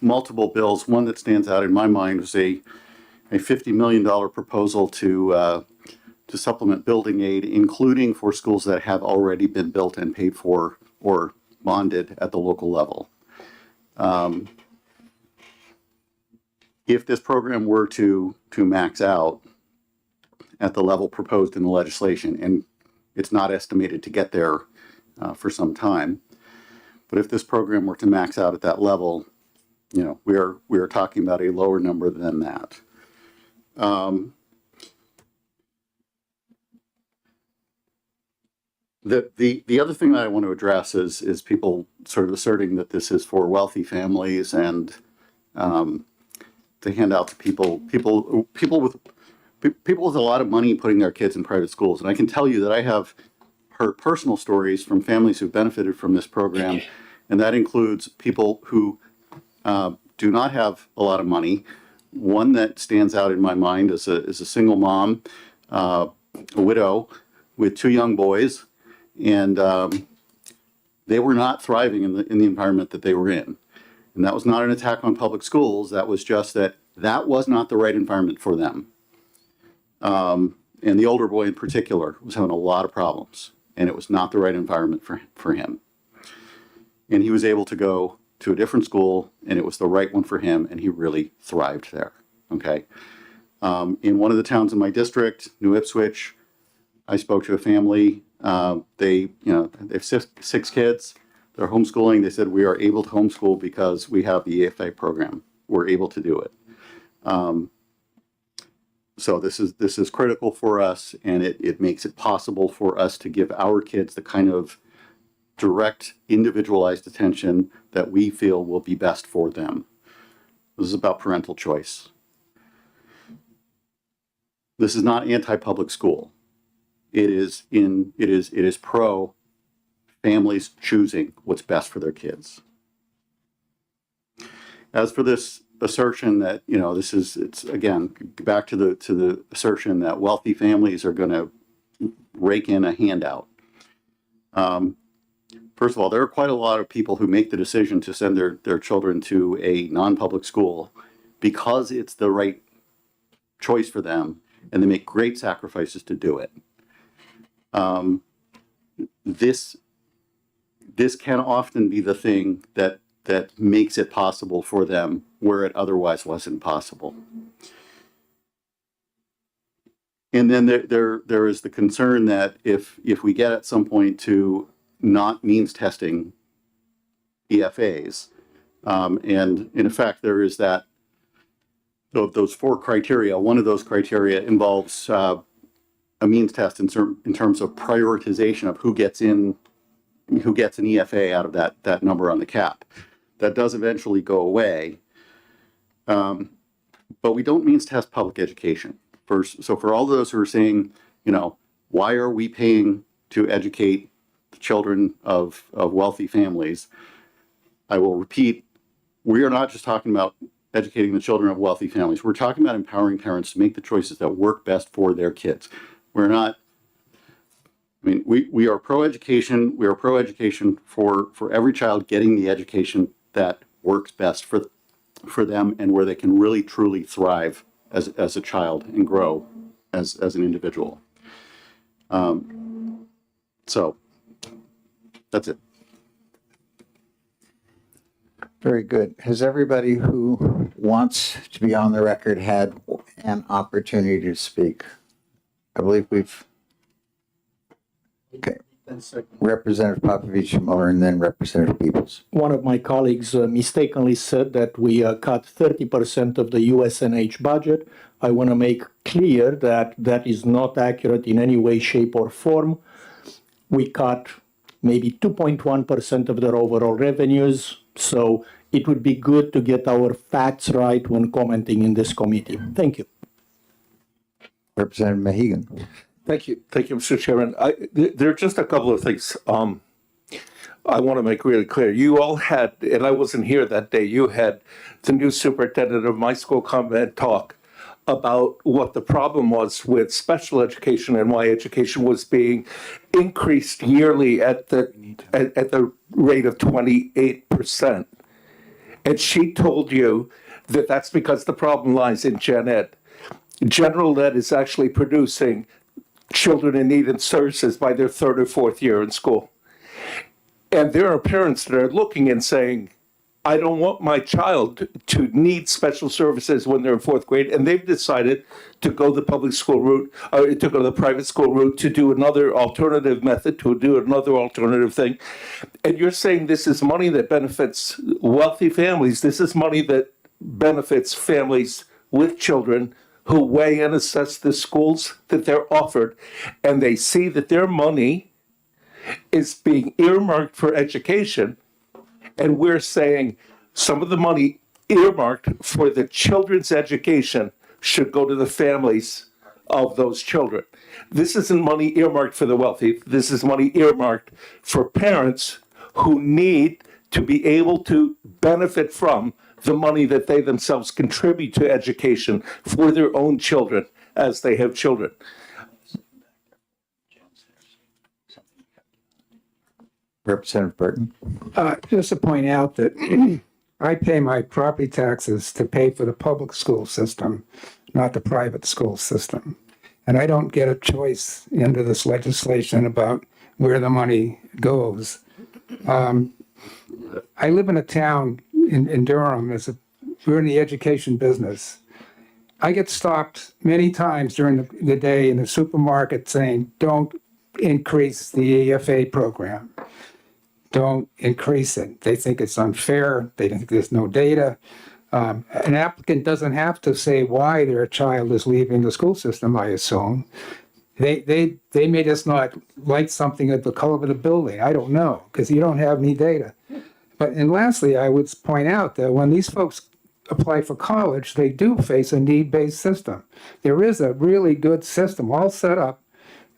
multiple bills. One that stands out in my mind was a $50 million proposal to supplement building aid, including for schools that have already been built and paid for or bonded at the local level. If this program were to max out at the level proposed in the legislation, and it's not estimated to get there for some time, but if this program were to max out at that level, you know, we are talking about a lower number than that. The other thing that I want to address is people sort of asserting that this is for wealthy families and to hand out to people with a lot of money putting their kids in private schools. And I can tell you that I have heard personal stories from families who benefited from this program, and that includes people who do not have a lot of money. One that stands out in my mind is a single mom, a widow with 2 young boys, and they were not thriving in the environment that they were in. And that was not an attack on public schools. That was just that was not the right environment for them. And the older boy in particular was having a lot of problems, and it was not the right environment for him. And he was able to go to a different school, and it was the right one for him, and he really thrived there. Okay. In one of the towns in my district, New Ipswich, I spoke to a family. They have 6 kids. They're homeschooling. They said, we are able to homeschool because we have the EFA program. We're able to do it. So this is critical for us, and it makes it possible for us to give our kids the kind of direct, individualized attention that we feel will be best for them. This is about parental choice. This is not anti-public school. It is pro families choosing what's best for their kids. As for this assertion that, you know, it's again back to the assertion that wealthy families are going to rake in a handout. First of all, there are quite a lot of people who make the decision to send their children to a non-public school because it's the right choice for them, and they make great sacrifices to do it. This can often be the thing that makes it possible for them where it otherwise wasn't possible. And then there is the concern that if we get at some point to not means testing EFAs, and in effect there is that those 4 criteria. One of those criteria involves a means test in terms of prioritization of who gets an EFA out of that number on the cap. That does eventually go away, but we don't means test public education. So for all those who are saying, why are we paying to educate the children of wealthy families? I will repeat, we are not just talking about educating the children of wealthy families. We're talking about empowering parents to make the choices that work best for their kids. We're not, we are pro-education. We are pro-education for every child getting the education that works best for them and where they can really truly thrive as a child and grow as an individual. So that's it. Very good. Has everybody who wants to be on the record had an opportunity to speak? I believe we've. Okay. Representative Popovich Miller and then Representative Peoples. One of my colleagues mistakenly said that we cut 30% of the USNH budget. I want to make clear that that is not accurate in any way, shape, or form. We cut maybe 2.1% of their overall revenues. So it would be good to get our facts right when commenting in this committee. Thank you. Representative Mahegan. Thank you, Mr. Chairman. There are just a couple of things I want to make really clear. You all had, and I wasn't here that day, you had the new superintendent of my school come and talk about what the problem was with special education and why education was being increased yearly at the rate of 28%. And she told you that that's because the problem lies in gen ed. General ed is actually producing children in need and services by their 3rd or 4th year in school. And there are parents that are looking and saying, I don't want my child to need special services when they're in 4th grade. And they've decided to go the public school route, to go the private school route, to do another alternative method, to do another alternative thing. And you're saying this is money that benefits wealthy families. This is money that benefits families with children who weigh and assess the schools that they're offered, and they see that their money is being earmarked for education, and we're saying some of the money earmarked for the children's education should go to the families of those children. This isn't money earmarked for the wealthy. This is money earmarked for parents who need to be able to benefit from the money that they themselves contribute to education for their own children as they have children. Representative Burton. Just to point out that I pay my property taxes to pay for the public school system, not the private school system. And I don't get a choice under this legislation about where the money goes. I live in a town in Durham. We're in the education business. I get stopped many times during the day in the supermarket saying, don't increase the EFA program. Don't increase it. They think it's unfair. They think there's no data. An applicant doesn't have to say why their child is leaving the school system, I assume. They may just not like something at the color of the building. I don't know, because you don't have any data. And lastly, I would point out that when these folks apply for college, they do face a need-based system. There is a really good system all set up.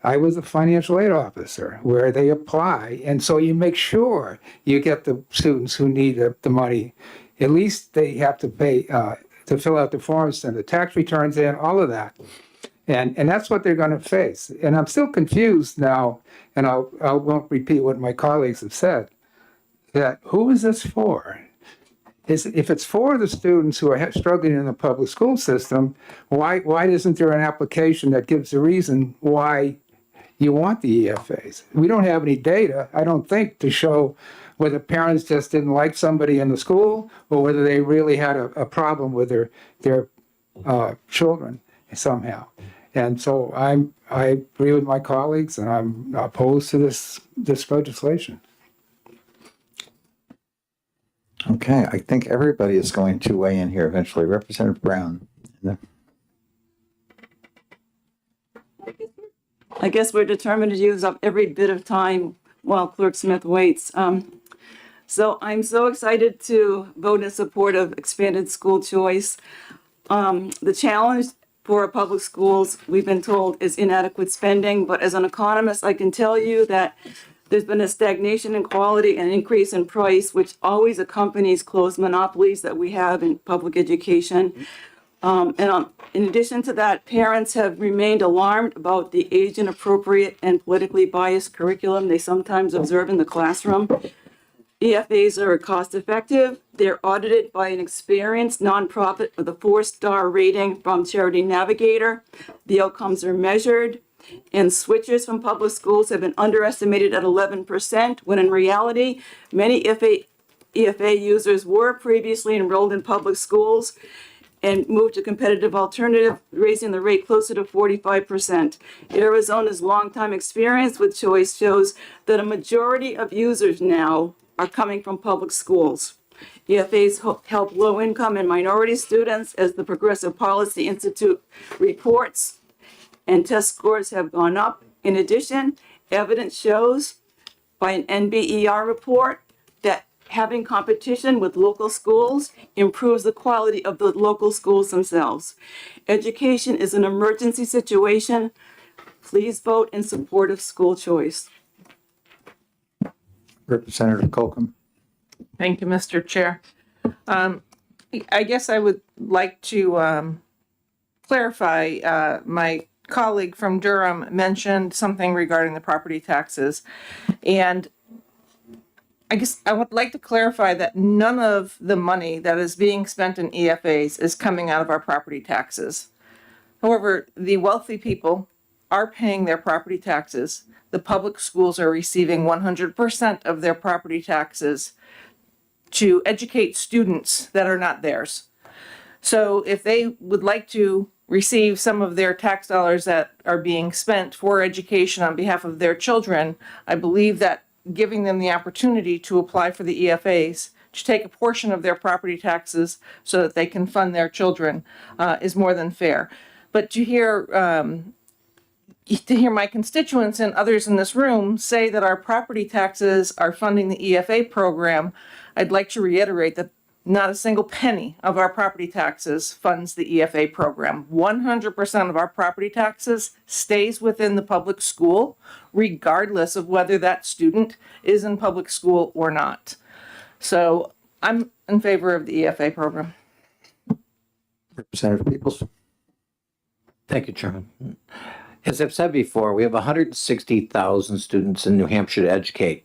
I was a financial aid officer where they apply, and so you make sure you get the students who need the money. At least they have to pay to fill out the forms, send the tax returns in, all of that. And that's what they're going to face. And I'm still confused now, and I won't repeat what my colleagues have said, that who is this for? If it's for the students who are struggling in the public school system, why isn't there an application that gives a reason why you want the EFAs? We don't have any data, I don't think, to show whether parents just didn't like somebody in the school or whether they really had a problem with their children somehow. And so I agree with my colleagues, and I'm opposed to this legislation. Okay, I think everybody is going to weigh in here eventually. Representative Brown. I guess we're determined to use up every bit of time while Clerk Smith waits. So I'm so excited to vote in support of expanded school choice. The challenge for our public schools, we've been told, is inadequate spending, but as an economist, I can tell you that there's been a stagnation in quality and increase in price, which always accompanies closed monopolies that we have in public education. In addition to that, parents have remained alarmed about the age inappropriate and politically biased curriculum they sometimes observe in the classroom. EFAs are cost effective. They're audited by an experienced nonprofit with a 4-star rating from Charity Navigator. The outcomes are measured, and switchers from public schools have been underestimated at 11%, when in reality, many EFA users were previously enrolled in public schools and moved to competitive alternative, raising the rate closer to 45%. Arizona's longtime experience with choice shows that a majority of users now are coming from public schools. EFAs help low-income and minority students, as the Progressive Policy Institute reports, and test scores have gone up. In addition, evidence shows by an NBER report that having competition with local schools improves the quality of the local schools themselves. Education is an emergency situation. Please vote in support of school choice. Representative Colcom. Thank you, Mr. Chair. I guess I would like to clarify, my colleague from Durham mentioned something regarding the property taxes. And I guess I would like to clarify that none of the money that is being spent in EFAs is coming out of our property taxes. However, the wealthy people are paying their property taxes. The public schools are receiving 100% of their property taxes to educate students that are not theirs. So if they would like to receive some of their tax dollars that are being spent for education on behalf of their children, I believe that giving them the opportunity to apply for the EFAs, to take a portion of their property taxes so that they can fund their children, is more than fair. But to hear my constituents and others in this room say that our property taxes are funding the EFA program, I'd like to reiterate that not a single penny of our property taxes funds the EFA program. 100% of our property taxes stays within the public school, regardless of whether that student is in public school or not. So I'm in favor of the EFA program. Representative Peoples. Thank you, Chairman. As I've said before, we have 160,000 students in New Hampshire to educate.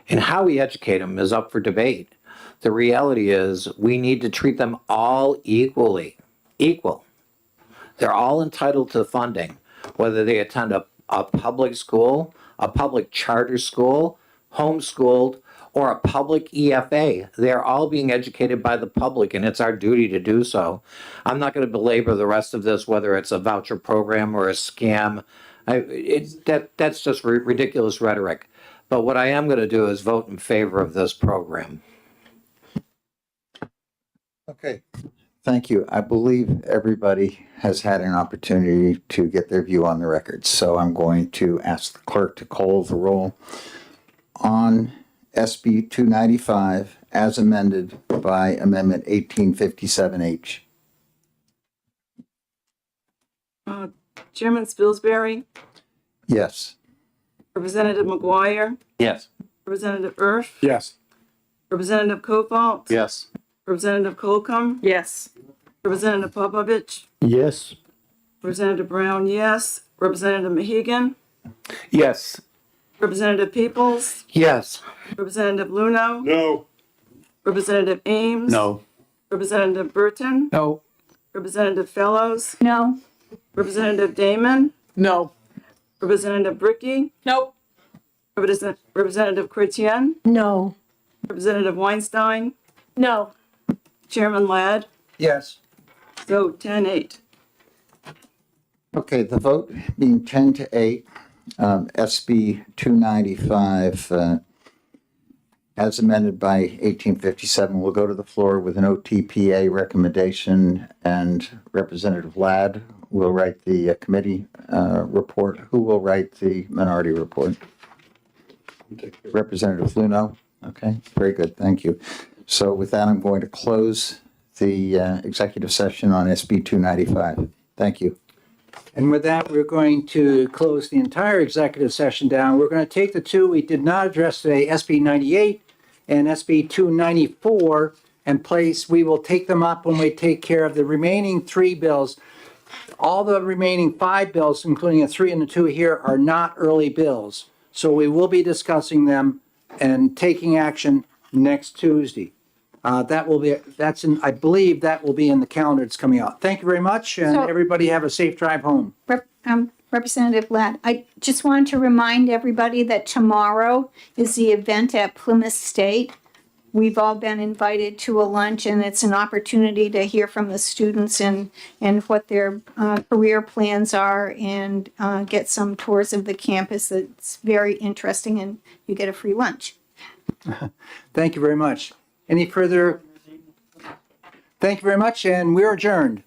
And how we educate them is up for debate. The reality is we need to treat them all equally. Equal. They're all entitled to funding, whether they attend a public school, a public charter school, homeschooled, or a public EFA. They're all being educated by the public, and it's our duty to do so. I'm not going to belabor the rest of this, whether it's a voucher program or a scam. That's just ridiculous rhetoric. But what I am going to do is vote in favor of this program. Okay, thank you. I believe everybody has had an opportunity to get their view on the record. So I'm going to ask the clerk to call the roll on SB 295 as amended by Amendment 1857H. Chairman Spilsbury, Yes. Representative McGuire, Yes. Representative Erf, Yes. Representative Kofalt, Yes. Representative Colcom, Yes. Representative Popovich, Yes. Representative Brown, yes. Representative Mahegan, Yes. Representative Peoples, Yes. Representative Luno, No. Representative Ames. No. Representative Burton, No. Representative Fellows, No. Representative Damon, No. Representative Bricky, Nope. Representative Chrétien, No. Representative Weinstein, No. Chairman Ladd. Yes. So 10-8. Okay, the vote being 10-8, SB 295, as amended by 1857, will go to the floor with an OTPA recommendation, and Representative Ladd will write the committee report. Who will write the minority report? Representative Luno? Okay, very good, thank you. So with that, I'm going to close the executive session on SB 295. Thank you. And with that, we're going to close the entire executive session down. We're going to take the two we did not address today, SB 98 and SB 294, and we will take them up when we take care of the remaining 3 bills. All the remaining 5 bills, including the 3 and the 2 here, are not early bills. So we will be discussing them and taking action next Tuesday. I believe that will be in the calendar that's coming out. Thank you very much, and everybody have a safe drive home. Representative Ladd, I just wanted to remind everybody that tomorrow is the event at Plymouth State. We've all been invited to a lunch, and it's an opportunity to hear from the students and what their career plans are, and get some tours of the campus. It's very interesting, and you get a free lunch. Thank you very much. Any further? Thank you very much, and we're adjourned.